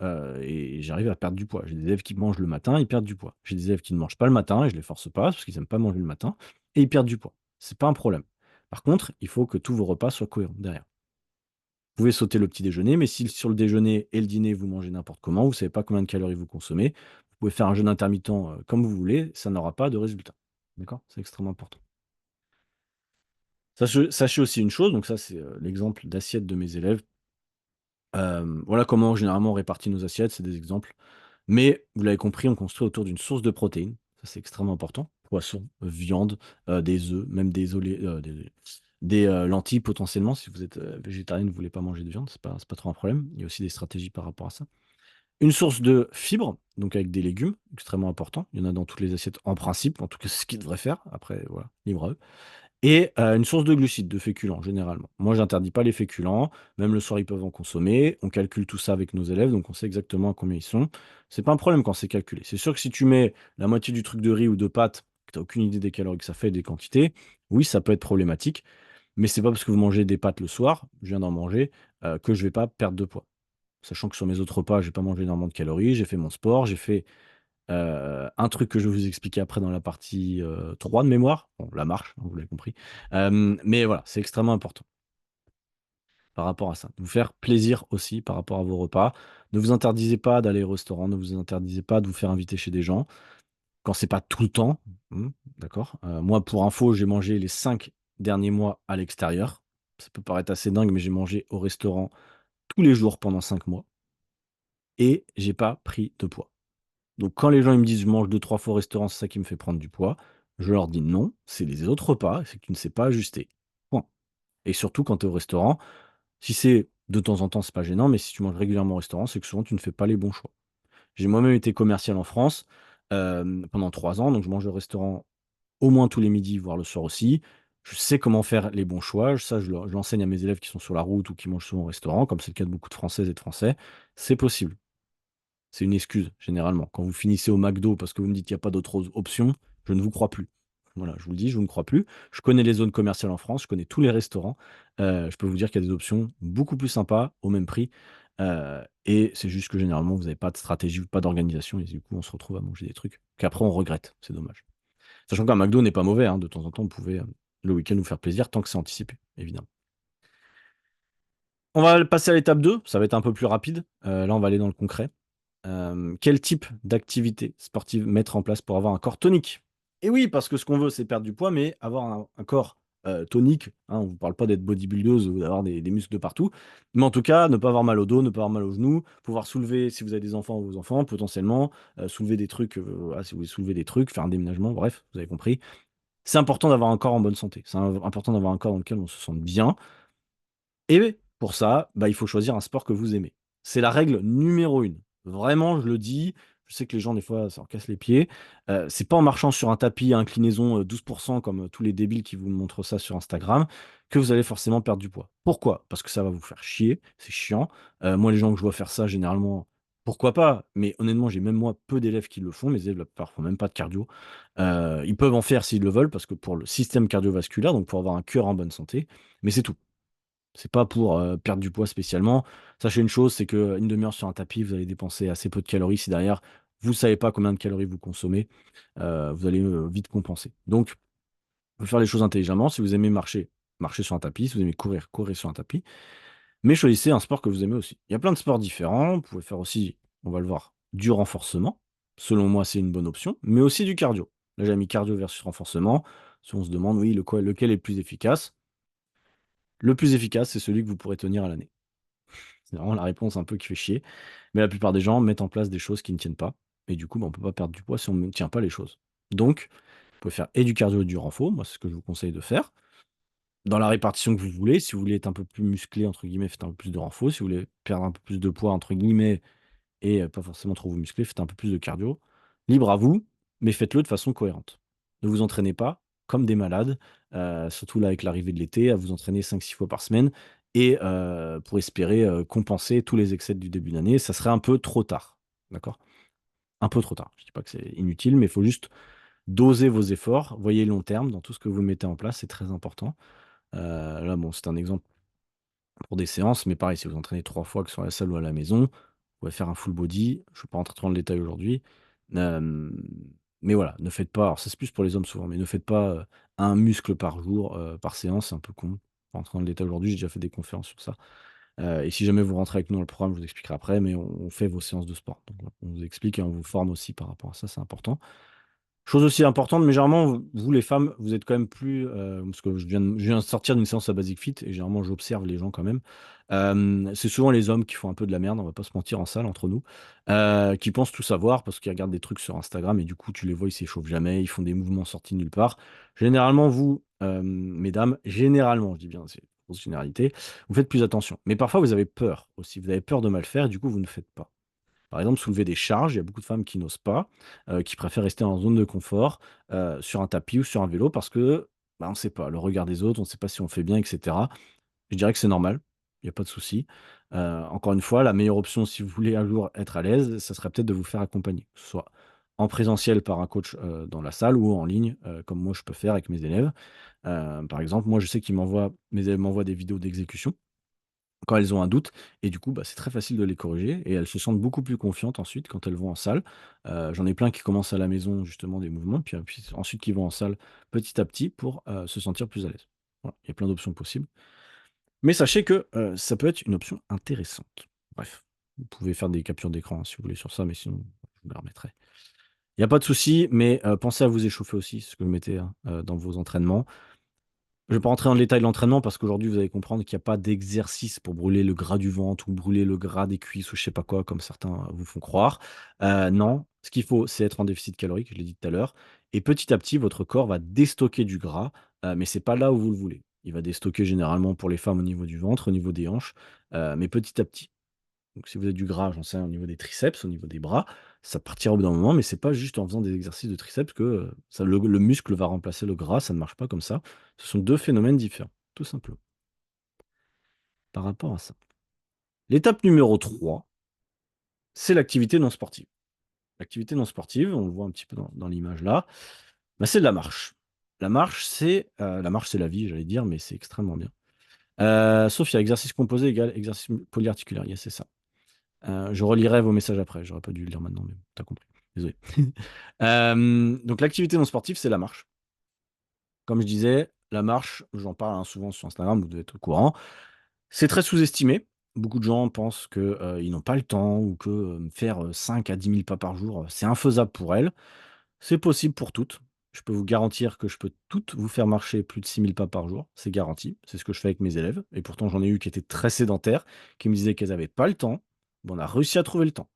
et j'arrive à perdre du poids. J'ai des élèves qui mangent le matin, ils perdent du poids. J'ai des élèves qui ne mangent pas le matin et je les force pas parce qu'ils aiment pas manger le matin et ils perdent du poids. C'est pas un problème. Par contre, il faut que tous vos repas soient cohérents derrière. Vous pouvez sauter le petit déjeuner, mais si sur le déjeuner et le dîner, vous mangez n'importe comment, vous ne savez pas combien de calories vous consommez, vous pouvez faire un jeûne intermittent, comme vous voulez, ça n'aura pas de résultat. D'accord? C'est extrêmement important. Sachez aussi une chose, donc ça, c'est, l'exemple d'assiette de mes élèves. Voilà comment généralement on répartit nos assiettes, c'est des exemples. Mais vous l'avez compris, on construit autour d'une source de protéines. Ça, c'est extrêmement important. Poisson, viande, des œufs, même des lentilles potentiellement. Si vous êtes végétarien, ne voulez pas manger de viande, c'est pas trop un problème. Il y a aussi des stratégies par rapport à ça. Une source de fibres, donc avec des légumes, extrêmement important. Il y en a dans toutes les assiettes en principe, en tout cas c'est ce qu'ils devraient faire. Après, voilà, libre à eux. Et une source de glucides, de féculents, généralement. Moi, j'interdis pas les féculents, même le soir, ils peuvent en consommer. On calcule tout ça avec nos élèves, donc on sait exactement à combien ils sont. C'est pas un problème quand c'est calculé. C'est sûr que si tu mets la moitié du truc de riz ou de pâtes, que tu as aucune idée des calories que ça fait, des quantités, oui, ça peut être problématique, mais c'est pas parce que vous mangez des pâtes le soir, je viens d'en manger, que je vais pas perdre de poids. Sachant que sur mes autres repas, j'ai pas mangé énormément de calories, j'ai fait mon sport, j'ai fait un truc que je vais vous expliquer après dans la partie, 3 de mémoire. Bon, la marche, hein, vous l'avez compris. Mais voilà, c'est extrêmement important par rapport à ça. De vous faire plaisir aussi par rapport à vos repas. Ne vous interdisez pas d'aller au restaurant, ne vous interdisez pas de vous faire inviter chez des gens quand c'est pas tout le temps, d'accord? Moi, pour info, j'ai mangé les 5 derniers mois à l'extérieur. Ça peut paraître assez dingue, mais j'ai mangé au restaurant tous les jours pendant 5 mois et j'ai pas pris de poids. Donc quand les gens ils me disent: «Je mange 2 3 fois au restaurant, c'est ça qui me fait prendre du poids», Je leur dis: «Non, c'est les autres repas, c'est que tu ne sais pas ajuster. Point». Et surtout quand tu es au restaurant, si c'est de temps en temps, c'est pas gênant, mais si tu manges régulièrement au restaurant, c'est que souvent tu ne fais pas les bons choix. J'ai moi-même été commercial en France, pendant 3 ans, donc je mange au restaurant au moins tous les midis, voire le soir aussi. Je sais comment faire les bons choix, ça je l'enseigne à mes élèves qui sont sur la route ou qui mangent souvent au restaurant, comme c'est le cas de beaucoup de Françaises et de Français. C'est possible. C'est une excuse, généralement. Quand vous finissez au McDo parce que vous me dites qu'il y a pas d'autres options, je ne vous crois plus. Voilà, je vous le dis, je vous ne crois plus. Je connais les zones commerciales en France, je connais tous les restaurants. Je peux vous dire qu'il y a des options beaucoup plus sympas, au même prix. Et c'est juste que généralement, vous n'avez pas de stratégie ou pas d'organisation et du coup, on se retrouve à manger des trucs qu'après on regrette. C'est dommage. Sachant qu'un McDo n'est pas mauvais, hein, de temps en temps, vous pouvez, le week-end vous faire plaisir tant que c'est anticipé, évidemment. On va passer à l'étape 2. Ça va être un peu plus rapide. Là, on va aller dans le concret. Quel type d'activité sportive mettre en place pour avoir un corps tonique? Et oui, parce que ce qu'on veut, c'est perdre du poids, mais avoir un corps, tonique, hein. On ne vous parle pas d'être bodybuildeuse ou d'avoir des muscles de partout, mais en tout cas, ne pas avoir mal au dos, ne pas avoir mal aux genoux, pouvoir soulever, si vous avez des enfants, vos enfants potentiellement, soulever des trucs, voilà, si vous voulez soulever des trucs, faire un déménagement, bref, vous avez compris. C'est important d'avoir un corps en bonne santé. C'est important d'avoir un corps dans lequel on se sente bien. Et pour ça, bah, il faut choisir un sport que vous aimez. C'est la règle numéro 1. Vraiment, je le dis, je sais que les gens, des fois, ça leur casse les pieds. C'est pas en marchant sur un tapis à inclinaison, 12 comme, tous les débiles qui vous montrent ça sur Instagram, que vous allez forcément perdre du poids. Pourquoi? Parce que ça va vous faire chier, c'est chiant. Moi, les gens que je vois faire ça, généralement, pourquoi pas? Mais honnêtement, j'ai même moi peu d'élèves qui le font. Mes élèves, la plupart, font même pas de cardio. Ils peuvent en faire s'ils le veulent parce que pour le système cardiovasculaire, donc pour avoir un cœur en bonne santé, mais c'est tout. C'est pas pour, perdre du poids spécialement. Sachez une chose, c'est qu'une demi-heure sur un tapis, vous allez dépenser assez peu de calories. Si derrière, vous savez pas combien de calories vous consommez, vous allez, vite compenser. Donc, faut faire les choses intelligemment. Si vous aimez marcher, marchez sur un tapis. Si vous aimez courir, courez sur un tapis. Mais choisissez un sport que vous aimez aussi. Il y a plein de sports différents. Vous pouvez faire aussi, on va le voir, du renforcement. Selon moi, c'est une bonne option, mais aussi du cardio. Là, j'ai mis cardio versus renforcement. Si on se demande, oui, lequel est le plus efficace? Le plus efficace, c'est celui que vous pourrez tenir à l'année. C'est vraiment la réponse un peu qui fait chier. Mais la plupart des gens mettent en place des choses qui ne tiennent pas. Et du coup, bah, on ne peut pas perdre du poids si on ne tient pas les choses. Donc, vous pouvez faire et du cardio et du renfo. Moi, c'est ce que je vous conseille de faire. Dans la répartition que vous voulez. Si vous voulez être un peu plus musclé, entre guillemets, faites un peu plus de renfo. Si vous voulez perdre un peu plus de poids, entre guillemets, et pas forcément trop vous muscler, faites un peu plus de cardio. Libre à vous, mais faites-le de façon cohérente. Ne vous entraînez pas comme des malades, surtout là avec l'arrivée de l'été, à vous entraîner 5-6 fois par semaine et pour espérer, compenser tous les excès du début d'année. Ça serait un peu trop tard, d'accord? Un peu trop tard. Je ne dis pas que c'est inutile, mais il faut juste doser vos efforts. Voyez long terme dans tout ce que vous mettez en place, c'est très important. Là, bon, c'est un exemple pour des séances, mais pareil, si vous entraînez 3 fois, que ce soit à la salle ou à la maison, vous pouvez faire un full body. Je ne vais pas rentrer trop dans le détail aujourd'hui. Hem, mais voilà, ne faites pas alors ça, c'est plus pour les hommes souvent, mais ne faites pas, 1 muscle par jour, par séance, c'est un peu con. Je vais pas rentrer dans le détail aujourd'hui, j'ai déjà fait des conférences sur ça. Et si jamais vous rentrez avec nous dans le programme, je vous expliquerai après, mais on fait vos séances de sport. Donc on vous explique et on vous forme aussi par rapport à ça, c'est important. Chose aussi importante, mais généralement, vous les femmes, vous êtes quand même plus, parce que je viens de sortir d'une séance à Basic Fit et généralement j'observe les gens quand même. C'est souvent les hommes qui font un peu de la merde, on va pas se mentir en salle entre nous, qui pensent tout savoir parce qu'ils regardent des trucs sur Instagram et du coup tu les vois, ils s'échauffent jamais, ils font des mouvements sortis de nulle part. Généralement vous, mesdames, généralement, je dis bien, c'est une grosse généralité, vous faites plus attention. Mais parfois vous avez peur aussi, vous avez peur de mal faire et du coup vous ne faites pas. Par exemple, soulever des charges, il y a beaucoup de femmes qui n'osent pas, qui préfèrent rester en zone de confort, sur un tapis ou sur un vélo parce que, bah, on ne sait pas, le regard des autres, on ne sait pas si on fait bien et cetera. Je dirais que c'est normal, il y a pas de souci. Encore une fois, la meilleure option si vous voulez un jour être à l'aise, ça serait peut-être de vous faire accompagner, que ce soit en présentiel par un coach, dans la salle ou en ligne, comme moi je peux faire avec mes élèves. Par exemple, moi je sais qu'ils m'envoient mes élèves m'envoient des vidéos d'exécution quand elles ont un doute et du coup, bah, c'est très facile de les corriger et elles se sentent beaucoup plus confiantes ensuite quand elles vont en salle. J'en ai plein qui commencent à la maison justement des mouvements, puis ensuite qui vont en salle petit à petit pour, se sentir plus à l'aise. Voilà, il y a plein d'options possibles. Mais sachez que, ça peut être une option intéressante. Bref, vous pouvez faire des captures d'écran, hein, si vous voulez sur ça, mais sinon je vous les remettrai. Il y a pas de souci, mais, pensez à vous échauffer aussi, c'est ce que vous mettez, hein, dans vos entraînements. Je vais pas rentrer dans le détail de l'entraînement parce qu'aujourd'hui, vous allez comprendre qu'il y a pas d'exercice pour brûler le gras du ventre ou brûler le gras des cuisses ou je sais pas quoi, comme certains vous font croire. Non, ce qu'il faut, c'est être en déficit calorique, je l'ai dit tout à l'heure et petit à petit, votre corps va déstocker du gras, mais c'est pas là où vous le voulez. Il va déstocker généralement pour les femmes au niveau du ventre, au niveau des hanches, mais petit à petit. Donc si vous avez du gras, j'en sais rien, au niveau des triceps, au niveau des bras, ça partira au bout d'un moment, mais c'est pas juste en faisant des exercices de triceps que, ça le muscle va remplacer le gras, ça ne marche pas comme ça. Ce sont 2 phénomènes différents, tout simplement, par rapport à ça. L'étape numéro 3, c'est l'activité non sportive. L'activité non sportive, on le voit un petit peu dans l'image là, bah, c'est de la marche. La marche, c'est la vie, j'allais dire, mais c'est extrêmement bien. Sauf il y a exercice composé égale exercice polyarticulaire. Yes, c'est ça. Je relirai vos messages après, j'aurais pas dû le lire maintenant, mais tu as compris. Désolé. Donc l'activité non sportive, c'est la marche. Comme je disais, la marche, j'en parle, hein, souvent sur Instagram, vous devez être au courant. C'est très sous-estimé. Beaucoup de gens pensent que, ils n'ont pas le temps ou que, faire, 5 à 10 000 pas par jour, c'est infaisable pour elles. C'est possible pour toutes. Je peux vous garantir que je peux toutes vous faire marcher plus de 6 000 pas par jour, c'est garanti. C'est ce que je fais avec mes élèves et pourtant j'en ai eu qui étaient très sédentaires, qui me disaient qu'elles avaient pas le temps. Mais on a réussi à trouver le temps.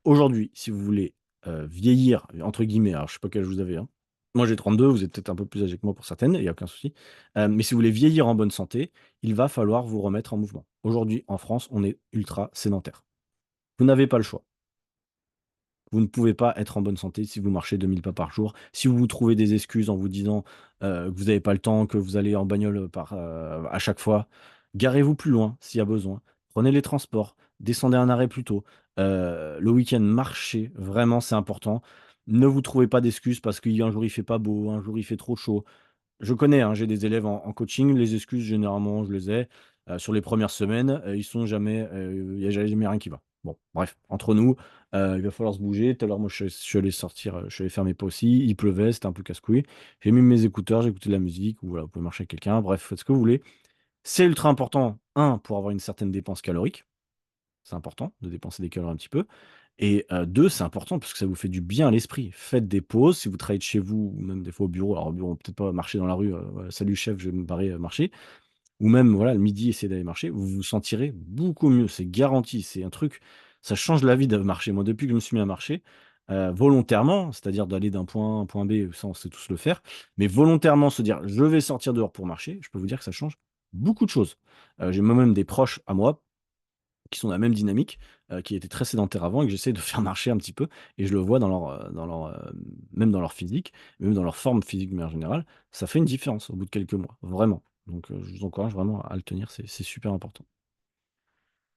Aujourd'hui, si vous voulez, «vieillir» entre guillemets, alors je sais pas quel âge vous avez, hein. Moi j'ai 32, vous êtes peut-être un peu plus âgé que moi pour certaines, il y a aucun souci. Mais si vous voulez vieillir en bonne santé, il va falloir vous remettre en mouvement. Aujourd'hui, en France, on est ultra sédentaire. Vous n'avez pas le choix. Vous ne pouvez pas être en bonne santé si vous marchez 2 000 pas par jour. Si vous vous trouvez des excuses en vous disant, que vous n'avez pas le temps, que vous allez en bagnole, à chaque fois, garez-vous plus loin s'il y a besoin. Prenez les transports, descendez un arrêt plus tôt. Le week-end, marchez, vraiment c'est important. Ne vous trouvez pas d'excuses parce qu'un jour il fait pas beau, un jour il fait trop chaud. Je connais, hein, j'ai des élèves en coaching, les excuses généralement je les ai, sur les premières semaines, ils sont jamais, il y a jamais rien qui va. Bon, bref, entre nous, il va falloir se bouger. Tout à l'heure, moi, je suis allé sortir, je suis allé faire mes pas aussi, il pleuvait, c'était un peu casse-couille. J'ai mis mes écouteurs, j'ai écouté de la musique ou voilà, vous pouvez marcher avec quelqu'un, bref, faites ce que vous voulez. C'est ultra important, un pour avoir une certaine dépense calorique, c'est important de dépenser des calories un petit peu et 2, c'est important parce que ça vous fait du bien à l'esprit. Faites des pauses, si vous travaillez de chez vous ou même des fois au bureau, alors au bureau, peut-être pas marcher dans la rue, ouais: «Salut chef, je vais me barrer, marcher». Ou même, voilà, le midi, essayez d'aller marcher, vous vous sentirez beaucoup mieux, c'est garanti. C'est un truc, ça change la vie de marcher. Moi, depuis que je me suis mis à marcher, volontairement, c'est-à-dire d'aller d'un point A à un point B, ça, on sait tous le faire, mais volontairement se dire: «Je vais sortir dehors pour marcher», je peux vous dire que ça change beaucoup de choses. J'ai moi-même des proches à moi qui sont dans la même dynamique, qui étaient très sédentaires avant et que j'essaie de faire marcher un petit peu et je le vois même dans leur physique, même dans leur forme physique de manière générale, ça fait une différence au bout de quelques mois, vraiment. Donc, je vous encourage vraiment à le tenir, c'est super important.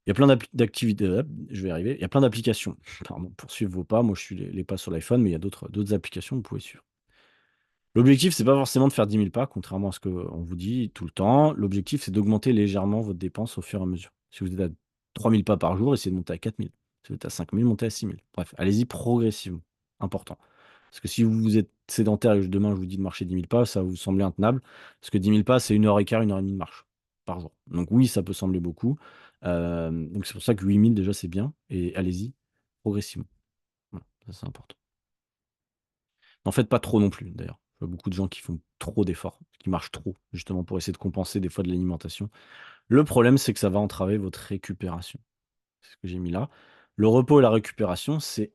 Il y a plein d'activités, je vais y arriver, il y a plein d'applications, pardon, pour suivre vos pas. Moi, je suis les pas sur l'iPhone, mais il y a d'autres applications que vous pouvez suivre. L'objectif, c'est pas forcément de faire 10 000 pas, contrairement à ce qu'on vous dit tout le temps. L'objectif, c'est d'augmenter légèrement votre dépense au fur et à mesure. Si vous êtes à 3 000 pas par jour, essayez de monter à 4 000. Si vous êtes à 5 000, montez à 6 000. Bref, allez-y progressivement. Important. Parce que si vous êtes sédentaire et que demain je vous dis de marcher 10 000 pas, ça va vous sembler intenable. Parce que 10 000 pas, c'est 1 heure et quart, 1 heure et demie de marche par jour. Donc oui, ça peut sembler beaucoup. Donc c'est pour ça que 8 000 déjà, c'est bien. Et allez-y progressivement. Voilà, ça c'est important. N'en faites pas trop non plus, d'ailleurs. Je vois beaucoup de gens qui font trop d'efforts, qui marchent trop, justement pour essayer de compenser des fois de l'alimentation. Le problème, c'est que ça va entraver votre récupération. C'est ce que j'ai mis là. Le repos et la récupération, c'est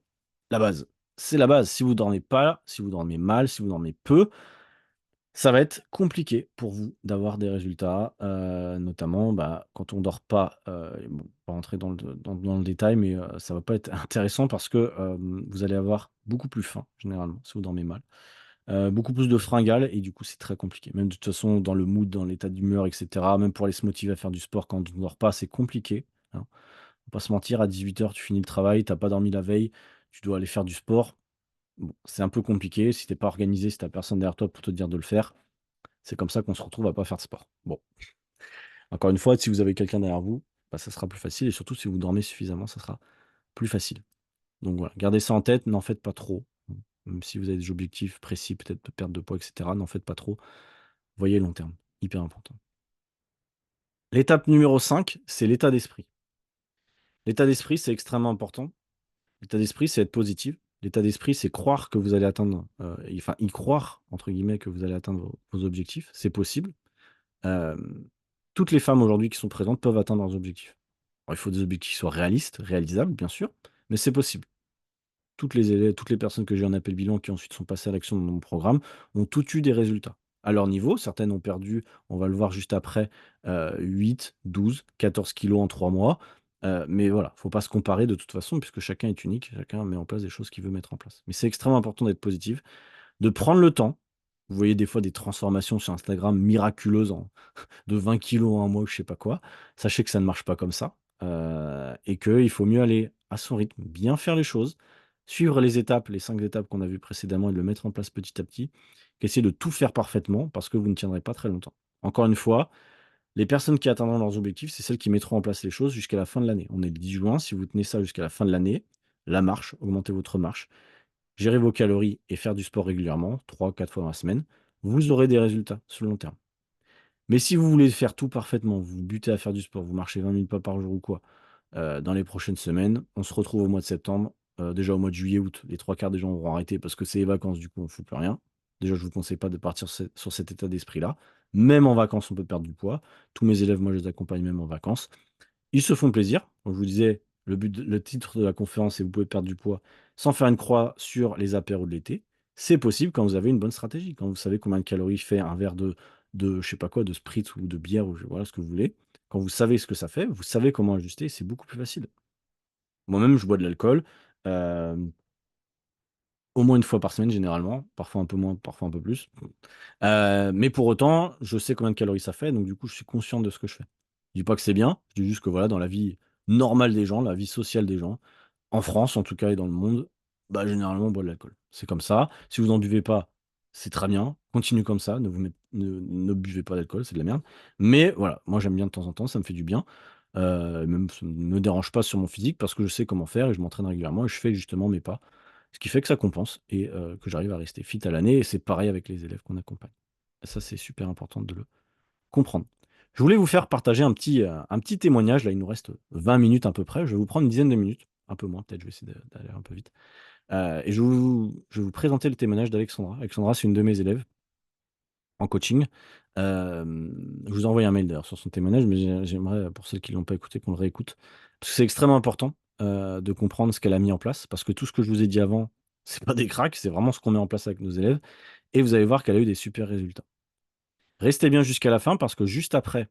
la base. C'est la base. Si vous dormez pas, si vous dormez mal, si vous dormez peu, ça va être compliqué pour vous d'avoir des résultats, notamment, bah, quand on dort pas, bon, pas rentrer dans le détail, mais, ça va pas être intéressant parce que, vous allez avoir beaucoup plus faim, généralement, si vous dormez mal. Beaucoup plus de fringales et du coup, c'est très compliqué. Même de toute façon, dans le mood, dans l'état d'humeur et cetera, même pour aller se motiver à faire du sport quand on ne dort pas, c'est compliqué, hein. Faut pas se mentir, à 18 h, tu finis le travail, tu as pas dormi la veille, tu dois aller faire du sport. Bon, c'est un peu compliqué si tu es pas organisé, si tu as personne derrière toi pour te dire de le faire. C'est comme ça qu'on se retrouve à pas faire de sport. Bon, encore une fois, si vous avez quelqu'un derrière vous, bah, ça sera plus facile et surtout si vous dormez suffisamment, ça sera plus facile. Donc voilà, gardez ça en tête, n'en faites pas trop. Même si vous avez des objectifs précis, peut-être de perte de poids et cetera, n'en faites pas trop. Voyez long terme, hyper important. L'étape numéro 5, c'est l'état d'esprit. L'état d'esprit, c'est extrêmement important. L'état d'esprit, c'est être positif. L'état d'esprit, c'est croire que vous allez atteindre, enfin, y croire, entre guillemets, que vous allez atteindre vos objectifs. C'est possible. Toutes les femmes aujourd'hui qui sont présentes peuvent atteindre leurs objectifs. Alors, il faut des objectifs qui soient réalistes, réalisables, bien sûr, mais c'est possible. toutes les personnes que j'ai en appel bilan qui ensuite sont passées à l'action dans mon programme ont toutes eu des résultats. À leur niveau, certaines ont perdu, on va le voir juste après, 8, 12, 14 kilogrammes en 3 mois. Mais voilà, faut pas se comparer de toute façon puisque chacun est unique, chacun met en place des choses qu'il veut mettre en place. Mais c'est extrêmement important d'être positif, de prendre le temps. Vous voyez des fois des transformations sur Instagram miraculeuses en de 20 kilos en un mois ou je sais pas quoi. Sachez que ça ne marche pas comme ça, et qu'il faut mieux aller à son rythme, bien faire les choses, suivre les étapes, les 5 étapes qu'on a vues précédemment et de le mettre en place petit à petit, qu'essayer de tout faire parfaitement parce que vous ne tiendrez pas très longtemps. Encore une fois, les personnes qui atteindront leurs objectifs, c'est celles qui mettront en place les choses jusqu'à la fin de l'année. On est le 10 juin, si vous tenez ça jusqu'à la fin de l'année, la marche, augmentez votre marche, gérer vos calories et faire du sport régulièrement, 3 4 fois dans la semaine, vous aurez des résultats sur le long terme. Mais si vous voulez faire tout parfaitement, vous vous butez à faire du sport, vous marchez 20 000 pas par jour ou quoi, dans les prochaines semaines, on se retrouve au mois de septembre. Déjà au mois de juillet, août, les 3 quarts des gens auront arrêté parce que c'est les vacances, du coup, on fout plus rien. Déjà, je vous conseille pas de partir sur cet état d'esprit-là. Même en vacances, on peut perdre du poids. Tous mes élèves, moi, je les accompagne même en vacances. Ils se font plaisir. Comme je vous disais, le titre de la conférence, c'est: «Vous pouvez perdre du poids sans faire une croix sur les apéros de l'été». C'est possible quand vous avez une bonne stratégie, quand vous savez combien de calories fait un verre de je sais pas quoi, de spritz ou de bière ou voilà ce que vous voulez. Quand vous savez ce que ça fait, vous savez comment ajuster, c'est beaucoup plus facile. Moi-même, je bois de l'alcool, hem, au moins une fois par semaine généralement, parfois un peu moins, parfois un peu plus. Mais pour autant, je sais combien de calories ça fait, donc du coup, je suis conscient de ce que je fais. Je dis pas que c'est bien, je dis juste que voilà, dans la vie normale des gens, la vie sociale des gens, en France en tout cas et dans le monde, bah, généralement on boit de l'alcool. C'est comme ça. Si vous en buvez pas, c'est très bien, continuez comme ça, ne buvez pas d'alcool, c'est de la merde. Mais voilà, moi j'aime bien de temps en temps, ça me fait du bien. Même ça ne me dérange pas sur mon physique parce que je sais comment faire et je m'entraîne régulièrement et je fais justement mes pas. Ce qui fait que ça compense et que j'arrive à rester fit à l'année et c'est pareil avec les élèves qu'on accompagne. Ça, c'est super important de le comprendre. Je voulais vous faire partager un petit témoignage, là, il nous reste 20 minutes à peu près. Je vais vous prendre une dizaine de minutes, un peu moins peut-être, je vais essayer d'aller un peu vite. Et je vais vous présenter le témoignage d'Alexandra. Alexandra, c'est une de mes élèves en coaching. Je vous ai envoyé un mail d'ailleurs sur son témoignage, mais j'aimerais, pour celles qui ne l'ont pas écouté, qu'on le réécoute. Parce que c'est extrêmement important, de comprendre ce qu'elle a mis en place, parce que tout ce que je vous ai dit avant, c'est pas des cracks, c'est vraiment ce qu'on met en place avec nos élèves et vous allez voir qu'elle a eu des super résultats. Restez bien jusqu'à la fin parce que juste après,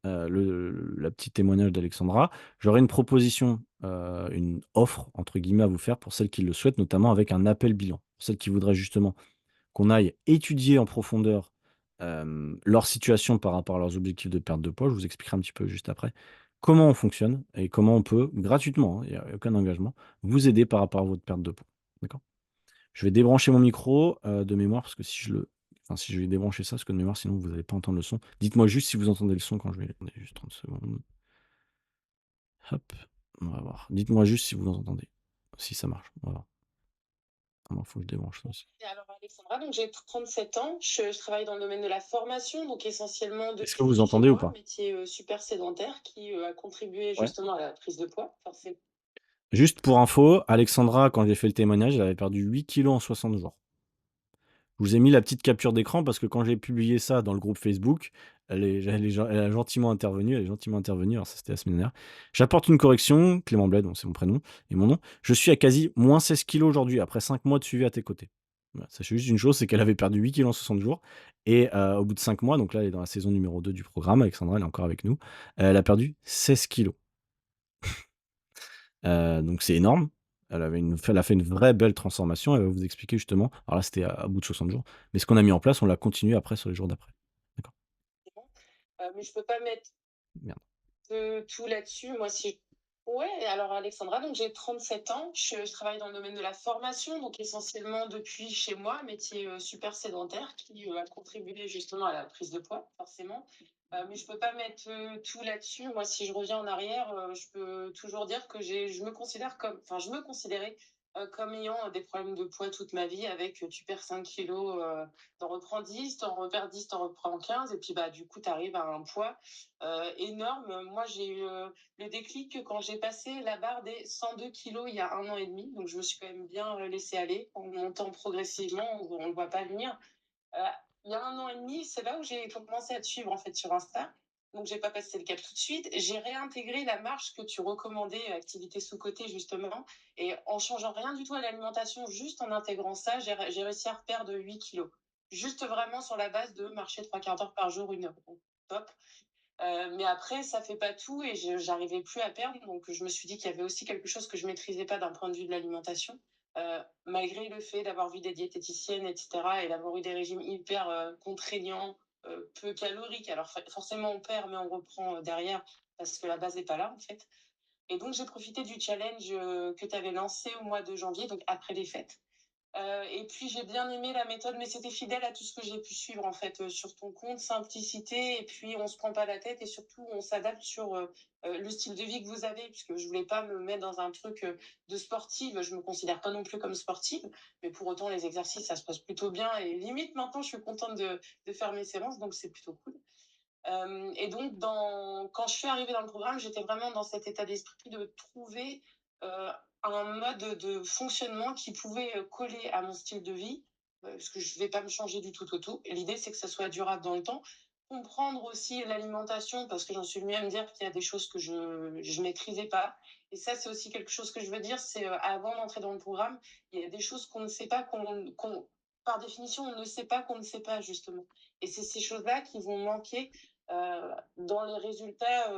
le la petite témoignage d'Alexandra, j'aurai une proposition, une «offre» entre guillemets à vous faire pour celles qui le souhaitent, notamment avec un appel bilan. Pour celles qui voudraient justement qu'on aille étudier en profondeur, leur situation par rapport à leurs objectifs de perte de poids. Je vous expliquerai un petit peu juste après comment on fonctionne et comment on peut gratuitement, hein, il y a aucun engagement, vous aider par rapport à votre perte de poids. D'accord? Je vais débrancher mon micro, de mémoire parce que si je vais débrancher ça, parce que de mémoire sinon vous allez pas entendre le son. Dites-moi juste si vous entendez le son quand je vais attendez juste 30 secondes. Hop, on va voir. Dites-moi juste si vous l'entendez. Si ça marche, on va voir. Ah non, faut que je débranche ça aussi. Et alors Alexandra, donc j'ai 37 ans, je travaille dans le domaine de la formation, donc essentiellement Est-ce que depuis vous chez entendez ou moi, pas? métier, super sédentaire qui, a contribué Ouais. justement à la prise de poids, forcément. Juste pour info, Alexandra, quand j'ai fait le témoignage, elle avait perdu 8 kilos en 60 jours. Je vous ai mis la petite capture d'écran parce que quand j'ai publié ça dans le groupe Facebook, elle a gentiment intervenu, elle est gentiment intervenue, alors ça c'était la semaine dernière. J'apporte une correction, Clément Bled, donc c'est mon prénom et mon nom. Je suis à quasi moins 16 kilos aujourd'hui après 5 mois de suivi à tes côtés. Voilà, sachez juste une chose, c'est qu'elle avait perdu 8 kilos en 60 jours et au bout de 5 mois, donc là elle est dans la saison numéro 2 du programme, Alexandra elle est encore avec nous, elle a perdu 16 kilos. Donc c'est énorme. Elle a fait une vraie belle transformation. Elle va vous expliquer justement alors là, c'était à bout de 60 jours, mais ce qu'on a mis en place, on l'a continué après sur les jours d'après. D'accord. Mais je peux pas mettre Merde. tout là-dessus. Moi, si ouais, alors Alexandra, donc j'ai 37 ans, je travaille dans le domaine de la formation, donc essentiellement depuis chez moi, métier, super sédentaire qui, a contribué justement à la prise de poids, forcément. Mais je peux pas mettre, tout là-dessus. Moi, si je reviens en arrière, je peux toujours dire que je me considère comme enfin, je me considérais, comme ayant des problèmes de poids toute ma vie avec, tu perds 5 kilos, tu reprends 10, tu reperds 10, tu reprends 15 et puis, bah, du coup, tu arrives à un poids, énorme. Moi, j'ai eu, le déclic quand j'ai passé la barre des 102 kilos il y a 1 an et demi. Donc, je me suis quand même bien laissée aller en montant progressivement. On ne le voit pas venir. Euh, il y a 1 an et demi, c'est là où j'ai commencé à te suivre en fait sur Insta. donc j'ai pas passé le cap tout de suite. J'ai réintégré la marche que tu recommandais, activité sous-cotée justement, et en changeant rien du tout à l'alimentation, juste en intégrant ça, j'ai réussi à reperdre 8 kilos. Juste vraiment sur la base de marcher 3 quarts d'heure par jour, 1 heure. Donc, top. Mais après, ça fait pas tout et j'arrivais plus à perdre. Donc, je me suis dit qu'il y avait aussi quelque chose que je maîtrisais pas d'un point de vue de l'alimentation. Malgré le fait d'avoir vu des diététiciennes, etc., et d'avoir eu des régimes hyper contraignants, peu caloriques. Alors, forcément, on perd, mais on reprend derrière parce que la base n'est pas là, en fait. Et donc, j'ai profité du challenge que tu avais lancé au mois de janvier, donc après les fêtes. Et puis j'ai bien aimé la méthode, mais c'était fidèle à tout ce que j'ai pu suivre en fait sur ton compte, simplicité, et puis on se prend pas la tête et surtout on s'adapte sur le style de vie que vous avez, puisque je voulais pas me mettre dans un truc de sportive, je me considère pas non plus comme sportive, mais pour autant les exercices ça se passe plutôt bien et limite maintenant je suis contente de faire mes séances, donc c'est plutôt cool. Et donc, quand je suis arrivée dans le programme, j'étais vraiment dans cet état d'esprit de trouver un mode de fonctionnement qui pouvait coller à mon style de vie, parce que je ne vais pas me changer du tout au tout. Et l'idée, c'est que ça soit durable dans le temps. Comprendre aussi l'alimentation, parce que j'en suis venue à me dire qu'il y a des choses que je ne maîtrisais pas. Et ça, c'est aussi quelque chose que je veux dire, c'est avant d'entrer dans le programme, il y a des choses qu'on ne sait pas, par définition, on ne sait pas qu'on ne sait pas, justement. Et c'est ces choses-là qui vont manquer dans les résultats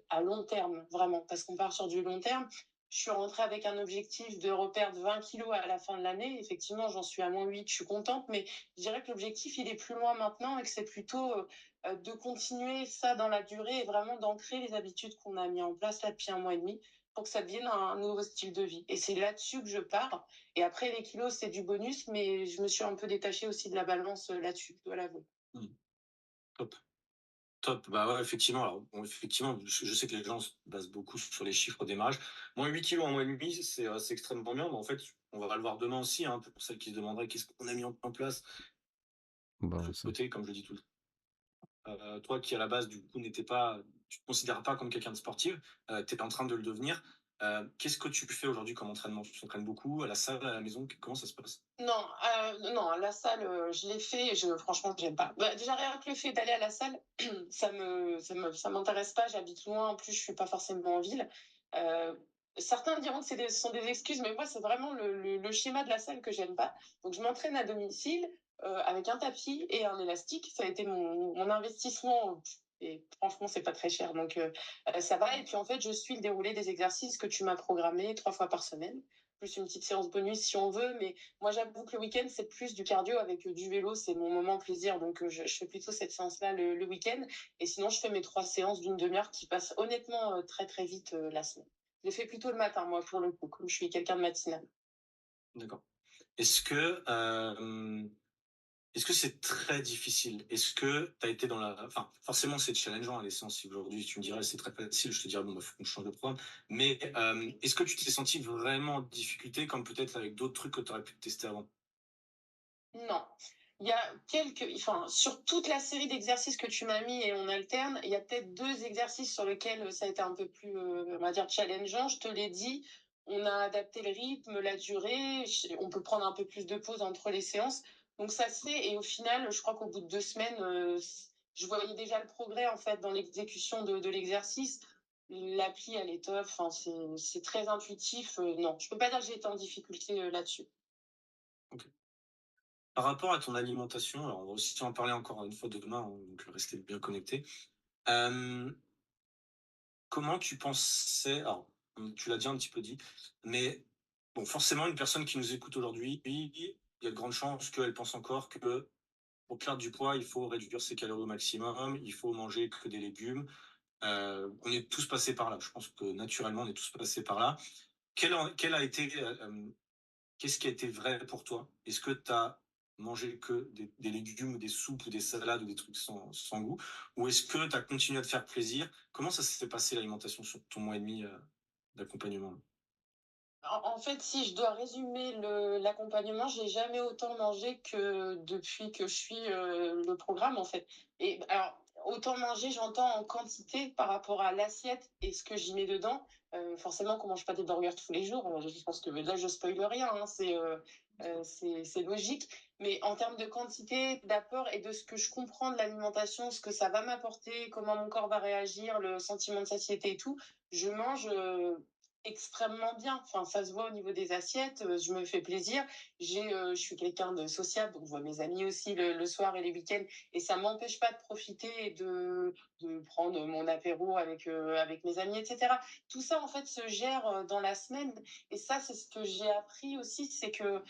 à long terme, vraiment, parce qu'on part sur du long terme. Je suis rentrée avec un objectif de reperdre 20 kilos à la fin de l'année. Effectivement, j'en suis à moins 8, je suis contente, mais je dirais que l'objectif, il est plus loin maintenant et que c'est plutôt de continuer ça dans la durée et vraiment d'ancrer les habitudes qu'on a mis en place là depuis un mois et demi pour que ça devienne un nouveau style de vie. Et c'est là-dessus que je pars. Et après, les kilos, c'est du bonus, mais je me suis un peu détachée aussi de la balance là-dessus, je dois l'avouer. Mmh. Top, top. Bah, ouais, effectivement, alors bon, effectivement, je sais que les gens se basent beaucoup sur les chiffres au démarrage. Moins 8 kilos en mois et demi, c'est extrêmement bien, mais en fait, on va le voir demain aussi, hein, pour celles qui se demanderaient qu'est-ce qu'on a mis en place. Bah, De on l'autre sait. côté, comme je le dis tout le temps. Toi qui à la base du coup tu te considères pas comme quelqu'un de sportif, tu es en train de le devenir. Qu'est-ce que tu fais aujourd'hui comme entraînement? Tu t'entraînes beaucoup à la salle, à la maison? Comment ça se passe? Non, non, la salle, je l'ai fait et franchement, j'aime pas. Bah, déjà, rien que le fait d'aller à la salle, ça m'intéresse pas. J'habite loin. En plus, je suis pas forcément en ville. Euh, Certains diront que ce sont des excuses, mais moi, c'est vraiment le schéma de la salle que j'aime pas. Donc, je m'entraîne à domicile avec un tapis et un élastique. Ça a été mon investissement. Et franchement, c'est pas très cher. Donc, ça va. Et puis, en fait, je suis le déroulé des exercices que tu m'as programmé 3 fois par semaine, plus une petite séance bonus si on veut. Mais moi, j'avoue que le week-end, c'est plus du cardio avec du vélo, c'est mon moment plaisir. Donc, je fais plutôt cette séance-là le week-end. Et sinon, je fais mes 3 séances d'une demi-heure qui passent honnêtement très, très vite la semaine. Je les fais plutôt le matin, moi, pour le coup, comme je suis quelqu'un de matinal. D'accord. Est-ce que, est-ce que c'est très difficile? Est-ce que tu as été dans la enfin, forcément, c'est challengeant, hein, les séances. Si aujourd'hui tu me dirais: «C'est très facile», je te dirais: «Bon, bah, faut qu'on change de programme». Mais, est-ce que tu t'es senti vraiment en difficulté comme peut-être avec d'autres trucs que tu aurais pu tester avant? Non. Il y a enfin, sur toute la série d'exercices que tu m'as mis et on alterne, il y a peut-être 2 exercices sur lesquels ça a été un peu plus, on va dire, challengeant. Je te l'ai dit, on a adapté le rythme, la durée, on peut prendre un peu plus de pause entre les séances. Donc ça se fait et au final, je crois qu'au bout de 2 semaines, je voyais déjà le progrès en fait dans l'exécution de l'exercice. L'appli, elle est top, enfin, c'est très intuitif. Non, je peux pas dire que j'ai été en difficulté là-dessus. OK. Par rapport à ton alimentation, alors on va aussi en parler encore une fois demain, hein, donc restez bien connectés. Hem, Comment tu pensais alors, tu l'as déjà un petit peu dit, mais bon, forcément, une personne qui nous écoute aujourd'hui, il y a de grandes chances qu'elle pense encore que pour perdre du poids, il faut réduire ses calories au maximum, il faut manger que des légumes. On est tous passés par là. Je pense que naturellement, on est tous passés par là. Quel a été, qu'est-ce qui a été vrai pour toi? Est-ce que tu as mangé que des légumes ou des soupes ou des salades ou des trucs sans goût? Ou est-ce que tu as continué à te faire plaisir? Comment ça s'est passé l'alimentation sur ton mois et demi, d'accompagnement? En fait, si je dois résumer l'accompagnement, j'ai jamais autant mangé que depuis que je suis le programme, en fait. Et alors, autant manger, j'entends en quantité par rapport à l'assiette et ce que j'y mets dedans. Forcément, qu'on mange pas des burgers tous les jours. Je pense que là, je spoil rien, hein, c'est logique. Mais en termes de quantité d'apport et de ce que je comprends de l'alimentation, ce que ça va m'apporter, comment mon corps va réagir, le sentiment de satiété et tout, je mange extrêmement bien. Enfin, ça se voit au niveau des assiettes, je me fais plaisir. Je suis quelqu'un de sociable, donc je vois mes amis aussi le soir et les week-ends, et ça m'empêche pas de profiter et de prendre mon apéro avec mes amis, etc. Tout ça, en fait, se gère dans la semaine. Et ça, c'est ce que j'ai appris aussi, c'est que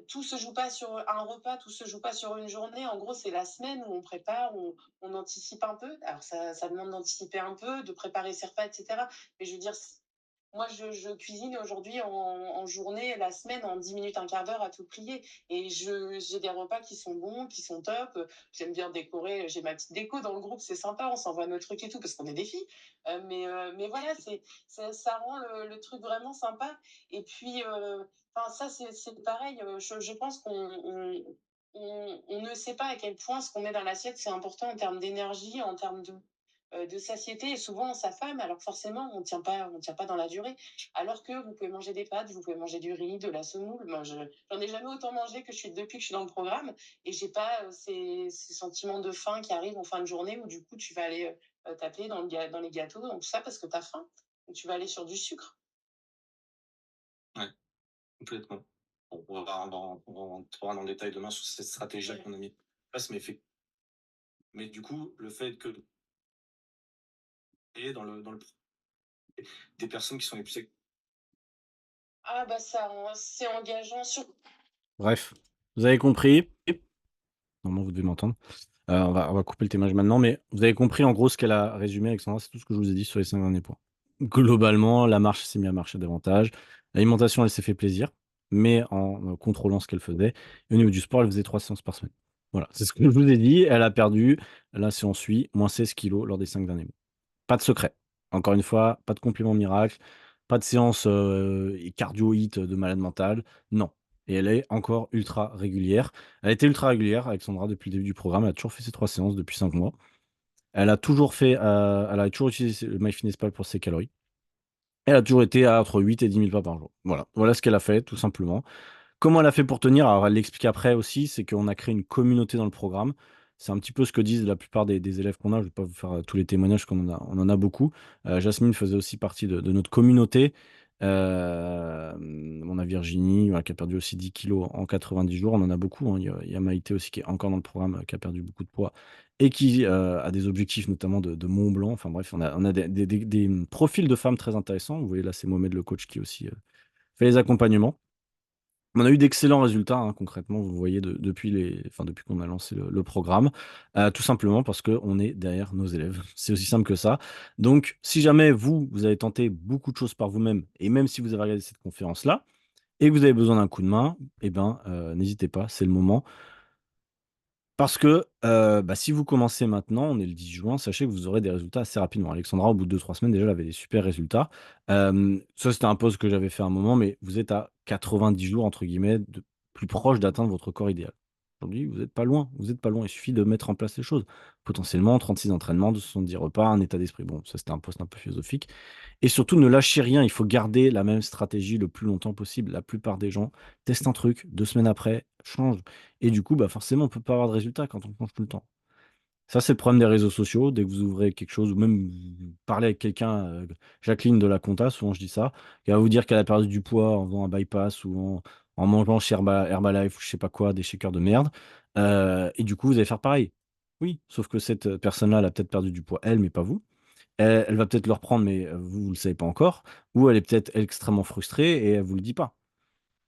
tout se joue pas sur un repas, tout se joue pas sur une journée. En gros, c'est la semaine où on prépare, où on anticipe un peu. Alors, ça demande d'anticiper un peu, de préparer ses repas, etc. Mais je veux dire, moi, je cuisine aujourd'hui en journée, la semaine, en 10 minutes, un quart d'heure à tout plier. Et j'ai des repas qui sont bons, qui sont top. J'aime bien décorer. J'ai ma petite déco dans le groupe, c'est sympa. On s'envoie nos trucs et tout parce qu'on est des filles. Mais voilà, ça rend le truc vraiment sympa. Et puis, enfin, ça, c'est pareil. Je pense qu'on ne sait pas à quel point ce qu'on met dans l'assiette, c'est important en termes d'énergie, en termes de satiété, et souvent on s'affame, alors que forcément on tient pas dans la durée. Alors que vous pouvez manger des pâtes, vous pouvez manger du riz, de la semoule. Moi, j'en ai jamais autant mangé depuis que je suis dans le programme, et j'ai pas ces sentiments de faim qui arrivent en fin de journée où du coup tu vas aller taper dans les gâteaux, donc tout ça parce que tu as faim. Donc, tu vas aller sur du sucre. Ouais, complètement. Bon, on rentrera dans le détail demain sur cette stratégie Ouais. qu'on a mis en place, mais du coup, le fait que et dans le des personnes qui sont les plus Ah bah ça, c'est engageant sur. Bref, vous avez compris. Normalement, vous devez m'entendre. On va couper le témoignage maintenant, mais vous avez compris en gros ce qu'elle a résumé, Alexandra, c'est tout ce que je vous ai dit sur les 5 derniers points. Globalement, la marche s'est mise à marcher davantage. L'alimentation, elle s'est fait plaisir, mais en contrôlant ce qu'elle faisait. Et au niveau du sport, elle faisait 3 séances par semaine. Voilà, c'est ce que je vous ai dit. Elle a perdu, là, si on suit, moins 16 kilos lors des 5 derniers mois. Pas de secret. Encore une fois, pas de complément miracle, pas de séance cardio hit de malade mental. Non. Et elle est encore ultra régulière. Elle a été ultra régulière, Alexandra, depuis le début du programme. Elle a toujours fait ses 3 séances depuis 5 mois. Elle a toujours utilisé le MyFitnessPal pour ses calories. Elle a toujours été à entre 8 et 10 000 pas par jour. Voilà. Voilà ce qu'elle a fait, tout simplement. Comment elle a fait pour tenir? Alors, elle l'explique après aussi, c'est qu'on a créé une communauté dans le programme. C'est un petit peu ce que disent la plupart des élèves qu'on a. Je ne vais pas vous faire tous les témoignages on en a beaucoup. Jasmine faisait aussi partie de notre communauté. On a Virginie, voilà, qui a perdu aussi 10 kilos en 90 jours. On en a beaucoup, hein. Il y a Maïté aussi qui est encore dans le programme, qui a perdu beaucoup de poids et qui a des objectifs notamment de Mont Blanc. Enfin bref, on a des profils de femmes très intéressants. Vous voyez là, c'est Mohamed le coach qui aussi fait les accompagnements. On a eu d'excellents résultats, hein, concrètement, vous voyez, depuis qu'on a lancé le programme, tout simplement parce qu'on est derrière nos élèves. C'est aussi simple que ça. Donc, si jamais vous avez tenté beaucoup de choses par vous-même, et même si vous avez regardé cette conférence-là, et que vous avez besoin d'un coup de main, eh ben, n'hésitez pas, c'est le moment. Parce que, bah, si vous commencez maintenant, on est le 10 juin, sachez que vous aurez des résultats assez rapidement. Alexandra, au bout de 2-3 semaines, déjà, elle avait des super résultats. Ça, c'était un post que j'avais fait à un moment, mais vous êtes à 90 jours, entre guillemets, de plus proche d'atteindre votre corps idéal. Aujourd'hui, vous êtes pas loin, vous êtes pas loin. Il suffit de mettre en place les choses. Potentiellement 36 entraînements, 270 repas, un état d'esprit. Bon, ça, c'était un post un peu philosophique. Et surtout, ne lâchez rien, il faut garder la même stratégie le plus longtemps possible. La plupart des gens testent un truc, 2 semaines après, changent. Et du coup, bah, forcément, on ne peut pas avoir de résultats quand on change tout le temps. Ça, c'est le problème des réseaux sociaux. Dès que vous ouvrez quelque chose, ou même vous parlez avec quelqu'un, Jacqueline de la compta, souvent je dis ça, qui va vous dire qu'elle a perdu du poids en faisant un bypass ou en mangeant chez Herbalife ou je sais pas quoi, des shakers de merde. Et du coup, vous allez faire pareil. Oui, sauf que cette personne-là, elle a peut-être perdu du poids, elle, mais pas vous. Elle va peut-être le reprendre, mais vous ne le savez pas encore. Ou elle est peut-être extrêmement frustrée et elle ne vous le dit pas.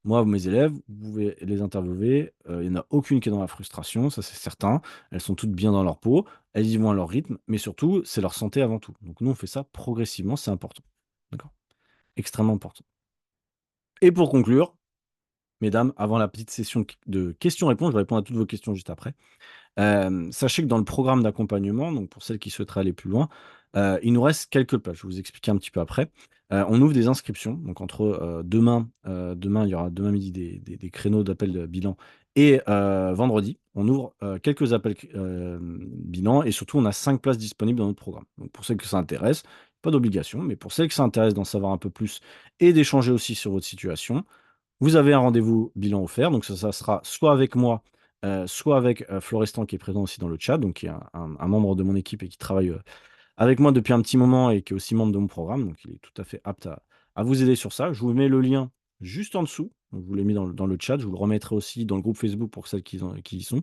Moi, mes élèves, vous pouvez les interviewer. Il n'y en a aucune qui est dans la frustration, ça c'est certain. Elles sont toutes bien dans leur peau, elles y vont à leur rythme, mais surtout, c'est leur santé avant tout. Donc nous, on fait ça progressivement, c'est important. D'accord? Extrêmement important. Et pour conclure, mesdames, avant la petite session de questions-réponses, je vais répondre à toutes vos questions juste après. Sachez que dans le programme d'accompagnement, donc pour celles qui souhaiteraient aller plus loin, il nous reste quelques places. Je vais vous expliquer un petit peu après. On ouvre des inscriptions. Donc entre demain, il y aura demain midi des créneaux d'appel de bilan et vendredi, on ouvre quelques appels bilan et surtout, on a 5 places disponibles dans notre programme. Donc pour celles que ça intéresse, pas d'obligation, mais pour celles que ça intéresse d'en savoir un peu plus et d'échanger aussi sur votre situation, vous avez un rendez-vous bilan offert. Donc ça sera soit avec moi soit avec, Florestan qui est présent aussi dans le chat, donc qui est un membre de mon équipe et qui travaille, avec moi depuis un petit moment et qui est aussi membre de mon programme, donc il est tout à fait apte à vous aider sur ça. Je vous mets le lien juste en dessous, donc je vous l'ai mis dans le chat, je vous le remettrai aussi dans le groupe Facebook pour celles qui y sont,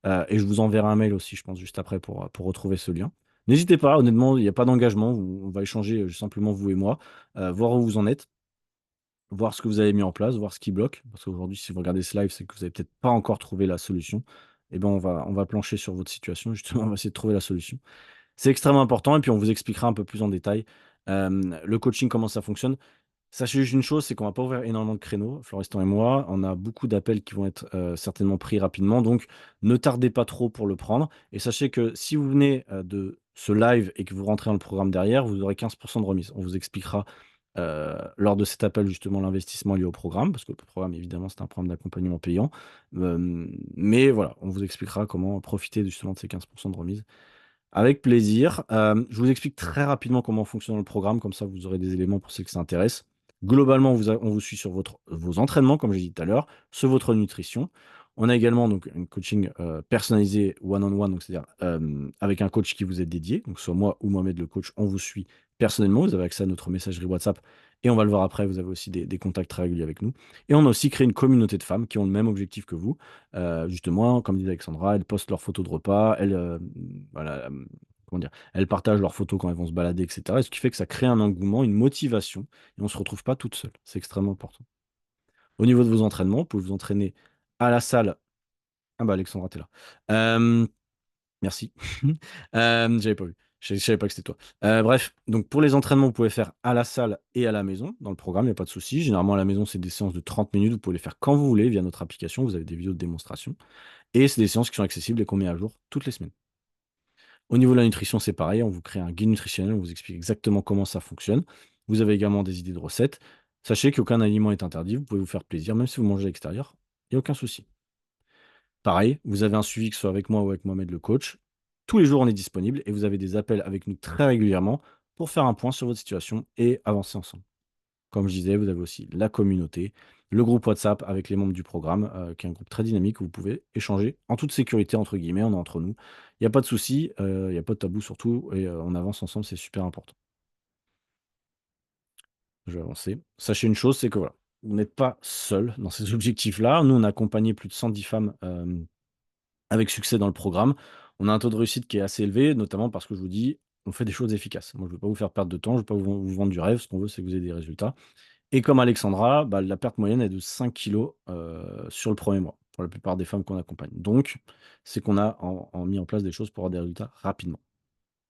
et je vous enverrai un mail aussi, je pense, juste après pour retrouver ce lien. N'hésitez pas, honnêtement, il n'y a pas d'engagement, on va échanger, simplement vous et moi, voir où vous en êtes, voir ce que vous avez mis en place, voir ce qui bloque. Parce qu'aujourd'hui, si vous regardez ce live, c'est que vous avez peut-être pas encore trouvé la solution. Et ben, on va plancher sur votre situation, justement, on va essayer de trouver la solution. C'est extrêmement important et puis on vous expliquera un peu plus en détail, le coaching, comment ça fonctionne. Sachez juste une chose, c'est qu'on va pas ouvrir énormément de créneaux, Florestan et moi. On a beaucoup d'appels qui vont être, certainement pris rapidement, donc ne tardez pas trop pour le prendre et sachez que si vous venez, de ce live et que vous rentrez dans le programme derrière, vous aurez 15 de remise. On vous expliquera, lors de cet appel justement l'investissement lié au programme, parce que le programme évidemment c'est un programme d'accompagnement payant, mais voilà, on vous expliquera comment profiter justement de ces 15 de remise. Avec plaisir. Je vous explique très rapidement comment fonctionne le programme, comme ça vous aurez des éléments pour ceux que ça intéresse. Globalement, on vous suit sur vos entraînements, comme j'ai dit tout à l'heure, sur votre nutrition. On a également donc un coaching, personnalisé one on one, donc c'est-à-dire, avec un coach qui vous est dédié, donc soit moi ou Mohamed le coach, on vous suit personnellement. Vous avez accès à notre messagerie WhatsApp et on va le voir après, vous avez aussi des contacts très réguliers avec nous et on a aussi créé une communauté de femmes qui ont le même objectif que vous. Justement, comme disait Alexandra, elles postent leurs photos de repas, elles, voilà, comment dire? Elles partagent leurs photos quand elles vont se balader et cetera et ce qui fait que ça crée un engouement, une motivation et on ne se retrouve pas toute seule. C'est extrêmement important. Au niveau de vos entraînements, vous pouvez vous entraîner à la salle. Ah bah, Alexandra, tu es là. Merci. J'avais pas vu. Je savais pas que c'était toi. Bref, donc pour les entraînements, vous pouvez faire à la salle et à la maison. Dans le programme, il y a pas de souci. Généralement, à la maison, c'est des séances de 30 minutes. Vous pouvez les faire quand vous voulez via notre application. Vous avez des vidéos de démonstration et c'est des séances qui sont accessibles et qu'on met à jour toutes les semaines. Au niveau de la nutrition, c'est pareil. On vous crée un guide nutritionnel. On vous explique exactement comment ça fonctionne. Vous avez également des idées de recettes. Sachez qu'aucun aliment est interdit. Vous pouvez vous faire plaisir, même si vous mangez à l'extérieur. Il y a aucun souci. Pareil, vous avez un suivi, que ce soit avec moi ou avec Mohamed le coach. Tous les jours, on est disponible et vous avez des appels avec nous très régulièrement pour faire un point sur votre situation et avancer ensemble. Comme je disais, vous avez aussi la communauté, le groupe WhatsApp avec les membres du programme, qui est un groupe très dynamique où vous pouvez échanger en toute sécurité, entre guillemets, on est entre nous. Il n'y a pas de souci, il n'y a pas de tabou surtout et on avance ensemble, c'est super important. Je vais avancer. Sachez une chose, c'est que voilà, vous n'êtes pas seul dans ces objectifs-là. Nous, on a accompagné plus de 110 femmes, avec succès dans le programme. On a un taux de réussite qui est assez élevé, notamment parce que je vous dis, on fait des choses efficaces. Moi, je ne veux pas vous faire perdre de temps, je ne veux pas vous vendre du rêve. Ce qu'on veut, c'est que vous ayez des résultats. Et comme Alexandra, bah, la perte moyenne est de 5 kilos sur le premier mois, pour la plupart des femmes qu'on accompagne. Donc, c'est qu'on a mis en place des choses pour avoir des résultats rapidement.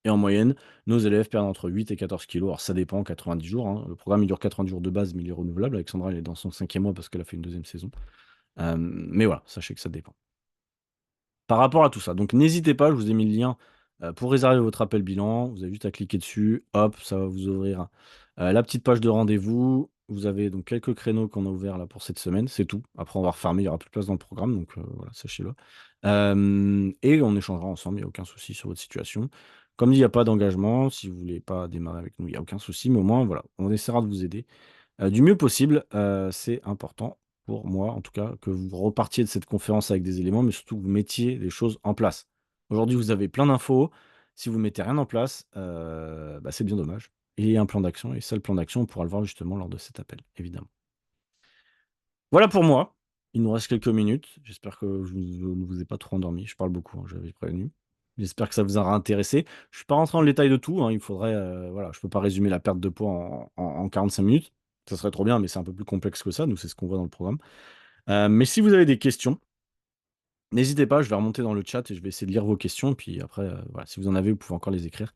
Et en moyenne, nos élèves perdent entre 8 et 14 kilos. Alors, ça dépend, 90 jours, hein. Le programme, il dure 90 jours de base, mais il est renouvelable. Alexandra, elle est dans son cinquième mois parce qu'elle a fait une deuxième saison. Mais voilà, sachez que ça dépend. Par rapport à tout ça, donc n'hésitez pas, je vous ai mis le lien, pour réserver votre appel bilan. Vous avez juste à cliquer dessus, hop, ça va vous ouvrir, la petite page de rendez-vous. Vous avez donc quelques créneaux qu'on a ouverts là pour cette semaine, c'est tout. Après on va refermer, il y aura plus de place dans le programme, donc voilà, sachez-le. Et on échangera ensemble, il y a aucun souci sur votre situation. Comme dit, il y a pas d'engagement, si vous voulez pas démarrer avec nous, il y a aucun souci, mais au moins voilà, on essaiera de vous aider. Du mieux possible, c'est important pour moi, en tout cas, que vous repartiez de cette conférence avec des éléments, mais surtout que vous mettiez les choses en place. Aujourd'hui, vous avez plein d'infos. Si vous mettez rien en place, bah, c'est bien dommage. Et il y a un plan d'action et ça, le plan d'action, on pourra le voir justement lors de cet appel, évidemment. Voilà pour moi. Il nous reste quelques minutes. J'espère que je ne vous ai pas trop endormi. Je parle beaucoup, hein, j'avais prévenu. J'espère que ça vous aura intéressé. Je ne suis pas rentré dans le détail de tout, hein. Il faudrait, voilà, je peux pas résumer la perte de poids en 45 minutes. Ça serait trop bien, mais c'est un peu plus complexe que ça. Nous, c'est ce qu'on voit dans le programme. Mais si vous avez des questions, n'hésitez pas, je vais remonter dans le chat et je vais essayer de lire vos questions. Puis après, voilà, si vous en avez, vous pouvez encore les écrire.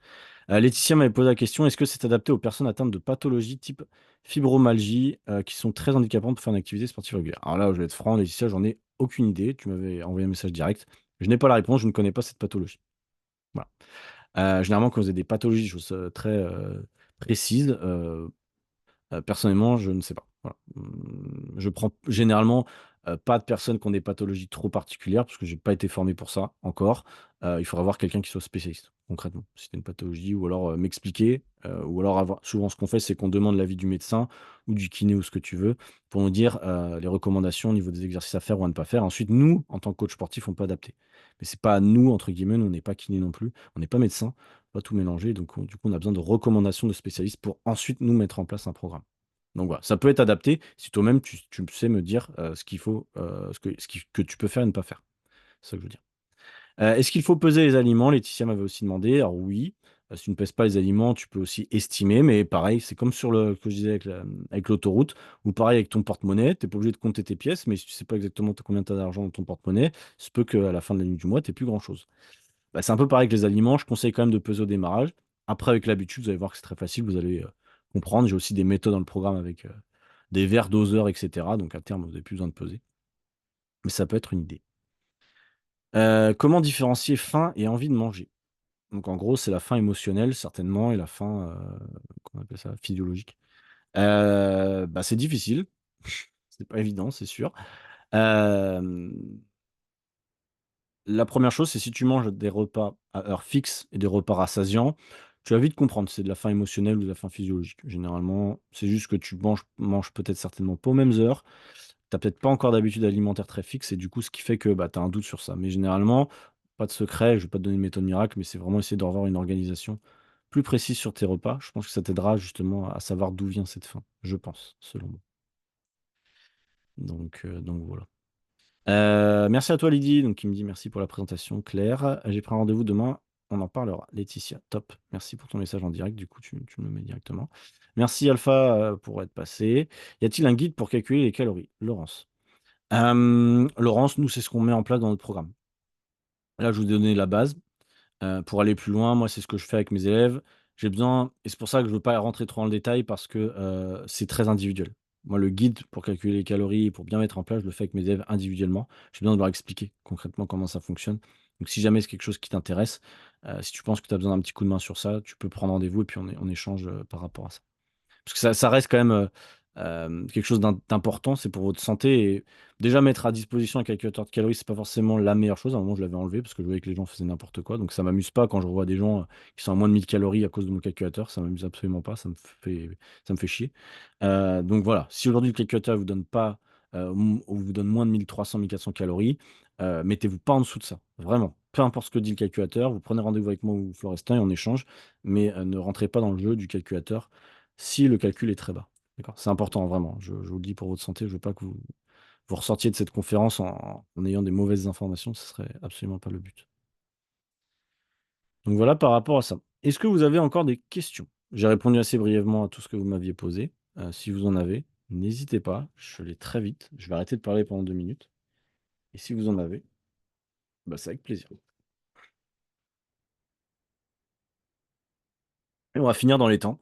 Laetitia m'avait posé la question, est-ce que c'est adapté aux personnes atteintes de pathologies type fibromyalgie, qui sont très handicapantes pour faire une activité sportive régulière? Alors là, je vais être franc, Laetitia, j'en ai aucune idée. Tu m'avais envoyé un message direct. Je n'ai pas la réponse, je ne connais pas cette pathologie. Voilà. Généralement, quand vous avez des pathologies, des choses, très, précises, personnellement, je ne sais pas. Voilà. Je prends généralement, pas de personnes qui ont des pathologies trop particulières, parce que j'ai pas été formé pour ça encore. Il faudra voir quelqu'un qui soit spécialiste, concrètement. Si tu une pathologie ou alors, m'expliquer, ou alors avoir souvent ce qu'on fait, c'est qu'on demande l'avis du médecin ou du kiné ou ce que tu veux, pour nous dire, les recommandations au niveau des exercices à faire ou à ne pas faire. Ensuite, nous, en tant que coach sportif, on peut adapter. Mais c'est pas à «nous» entre guillemets, nous on n'est pas kiné non plus, on n'est pas médecin, on va tout mélanger, donc du coup, on a besoin de recommandations de spécialistes pour ensuite nous mettre en place un programme. Donc voilà, ça peut être adapté si toi-même tu sais me dire, ce qu'il faut, ce que tu peux faire et ne pas faire. C'est ça que je veux dire. Est-ce qu'il faut peser les aliments? Laetitia m'avait aussi demandé. Alors oui, si tu ne pèses pas les aliments, tu peux aussi estimer, mais pareil, c'est comme sur le que je disais avec l'autoroute ou pareil avec ton porte-monnaie, tu es pas obligé de compter tes pièces, mais si tu sais pas exactement combien tu as d'argent dans ton porte-monnaie, il se peut qu'à la fin de la nuit du mois, tu aies plus grand-chose. Bah, c'est un peu pareil avec les aliments, je conseille quand même de peser au démarrage. Après avec l'habitude, vous allez voir que c'est très facile, vous allez, comprendre. J'ai aussi des méthodes dans le programme avec, des verres doseurs et cetera, donc à terme, vous avez plus besoin de peser. Mais ça peut être une idée. Comment différencier faim et envie de manger? Donc en gros, c'est la faim émotionnelle certainement et la faim, comment on appelle ça? Physiologique. Bah, c'est difficile, c'est pas évident, c'est sûr. Hem La première chose, c'est si tu manges des repas à heure fixe et des repas rassasiants, tu vas vite comprendre si c'est de la faim émotionnelle ou de la faim physiologique. Généralement, c'est juste que tu manges peut-être certainement pas aux mêmes heures. Tu as peut-être pas encore d'habitude alimentaire très fixe et du coup, ce qui fait que, bah, tu as un doute sur ça. Mais généralement, pas de secret, je vais pas te donner une méthode miracle, mais c'est vraiment essayer d'avoir une organisation plus précise sur tes repas. Je pense que ça t'aidera justement à savoir d'où vient cette faim, je pense, selon moi. Donc voilà. Merci à toi Lydie, donc qui me dit: «Merci pour la présentation Claire. J'ai pris un rendez-vous demain, on en parlera». Laetitia, top. Merci pour ton message en direct, du coup tu me le mets directement. Merci Alpha, pour être passé. Y a-t-il un guide pour calculer les calories? Laurence. Laurence, nous, c'est ce qu'on met en place dans notre programme. Là, je vous ai donné la base. Pour aller plus loin, moi, c'est ce que je fais avec mes élèves. J'ai besoin et c'est pour ça que je ne veux pas rentrer trop dans le détail parce que, c'est très individuel. Moi, le guide pour calculer les calories et pour bien mettre en place, je le fais avec mes élèves individuellement. J'ai besoin de leur expliquer concrètement comment ça fonctionne. Donc si jamais c'est quelque chose qui t'intéresse, si tu penses que tu as besoin d'un petit coup de main sur ça, tu peux prendre rendez-vous et puis on échange, par rapport à ça. Parce que ça reste quand même, quelque chose d'important, c'est pour votre santé et déjà mettre à disposition un calculateur de calories, c'est pas forcément la meilleure chose. À un moment, je l'avais enlevé parce que je voyais que les gens faisaient n'importe quoi, donc ça m'amuse pas quand je revois des gens, qui sont à moins de 1000 calories à cause de mon calculateur, ça m'amuse absolument pas, ça me fait chier. Donc voilà, si aujourd'hui le calculateur vous donne pas, ou vous donne moins de 1 300-1 400 calories, mettez-vous pas en dessous de ça, vraiment. Peu importe ce que dit le calculateur, vous prenez rendez-vous avec moi ou Florestin et on échange, mais, ne rentrez pas dans le jeu du calculateur si le calcul est très bas. D'accord? C'est important vraiment, je vous le dis pour votre santé, je veux pas que vous ressortiez de cette conférence en ayant des mauvaises informations, ce serait absolument pas le but. Donc voilà par rapport à ça. Est-ce que vous avez encore des questions? J'ai répondu assez brièvement à tout ce que vous m'aviez posé. Si vous en avez, n'hésitez pas, je vais aller très vite. Je vais arrêter de parler pendant 2 minutes et si vous en avez, bah, c'est avec plaisir. Et on va finir dans les temps.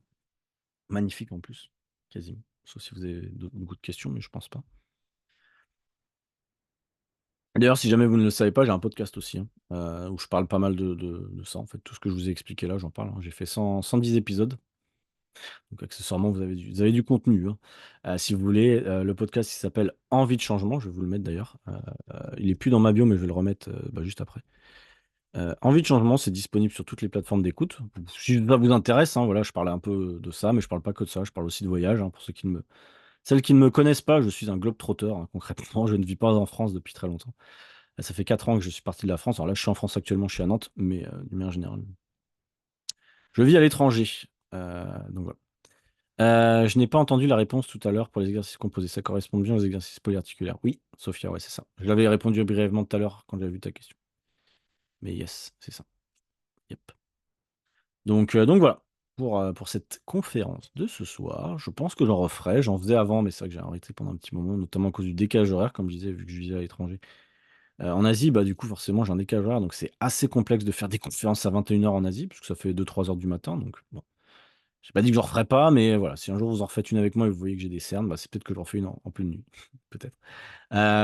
Magnifique en plus, quasiment. Sauf si vous avez beaucoup de questions, mais je pense pas. D'ailleurs, si jamais vous ne le savez pas, j'ai un podcast aussi, hein, où je parle pas mal de ça, en fait. Tout ce que je vous ai expliqué là, j'en parle, hein. J'ai fait 110 épisodes, donc accessoirement, vous avez du contenu, hein. Si vous voulez, le podcast, il s'appelle «Envie de changement», je vais vous le mettre d'ailleurs. Il est plus dans ma bio, mais je vais le remettre, bah, juste après. «Envie de changement», c'est disponible sur toutes les plateformes d'écoute. Si ça vous intéresse, hein, voilà, je parle un peu de ça, mais je parle pas que de ça, je parle aussi de voyage, hein, pour celles qui ne me connaissent pas, je suis un globe-trotter, hein, concrètement, je ne vis pas en France depuis très longtemps. Ça fait 4 ans que je suis parti de la France. Alors là, je suis en France actuellement, je suis à Nantes, mais d'une manière générale, je vis à l'étranger. Donc voilà. Je n'ai pas entendu la réponse tout à l'heure pour les exercices composés. Ça correspond bien aux exercices polyarticulaires. Oui, Sophia, ouais, c'est ça. Je l'avais répondu brièvement tout à l'heure quand j'avais vu ta question. Mais yes, c'est ça. Yep. Donc voilà, pour cette conférence de ce soir. Je pense que j'en referai. J'en faisais avant, mais c'est vrai que j'ai arrêté pendant un petit moment, notamment à cause du décalage horaire, comme je disais, vu que je vivais à l'étranger. En Asie, bah, du coup, forcément, j'ai un décalage horaire, donc c'est assez complexe de faire des conférences à 21 h en Asie, parce que ça fait 2 3 heures du matin, donc bon. J'ai pas dit que j'en referai pas, mais voilà, si un jour vous en refaites une avec moi et vous voyez que j'ai des cernes, bah, c'est peut-être que j'en fais une en pleine nuit, peut-être.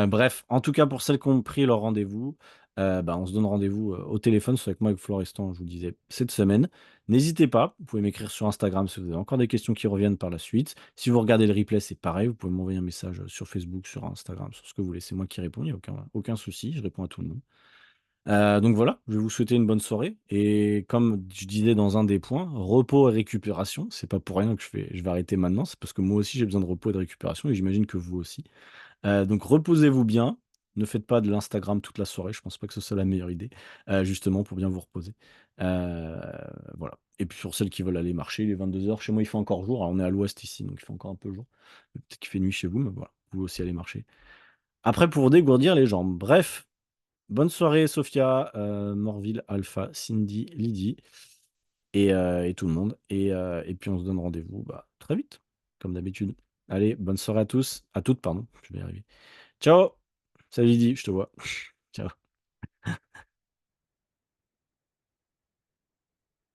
Bref, en tout cas, pour celles qui ont pris leur rendez-vous, On se donne rendez-vous, au téléphone. C'est avec moi, avec Florestan, je vous le disais, cette semaine. N'hésitez pas, vous pouvez m'écrire sur Instagram si vous avez encore des questions qui reviennent par la suite. Si vous regardez le replay, c'est pareil, vous pouvez m'envoyer un message, sur Facebook, sur Instagram, sur ce que vous voulez. C'est moi qui réponds, il y a aucun souci, je réponds à tout le monde. Donc voilà, je vais vous souhaiter une bonne soirée et comme je disais dans un des points, repos et récupération. C'est pas pour rien que je vais arrêter maintenant, c'est parce que moi aussi j'ai besoin de repos et de récupération et j'imagine que vous aussi. Donc reposez-vous bien, ne faites pas de l'Instagram toute la soirée, je pense pas que ce soit la meilleure idée, justement pour bien vous reposer. Heu, voilà et puis pour celles qui veulent aller marcher, il est 22 heures. Chez moi il fait encore jour, alors on est à l'ouest ici, donc il fait encore un peu jour. Peut-être qu'il fait nuit chez vous, mais voilà, vous pouvez aussi aller marcher. Après pour dégourdir les jambes. Bref, bonne soirée Sophia, Morville, Alpha, Cindy, Lydie et tout le monde et puis on se donne rendez-vous, très vite, comme d'habitude. Allez, bonne soirée à tous, à toutes pardon, je vais y arriver. Ciao! Salut Lydie, je te vois. Ciao.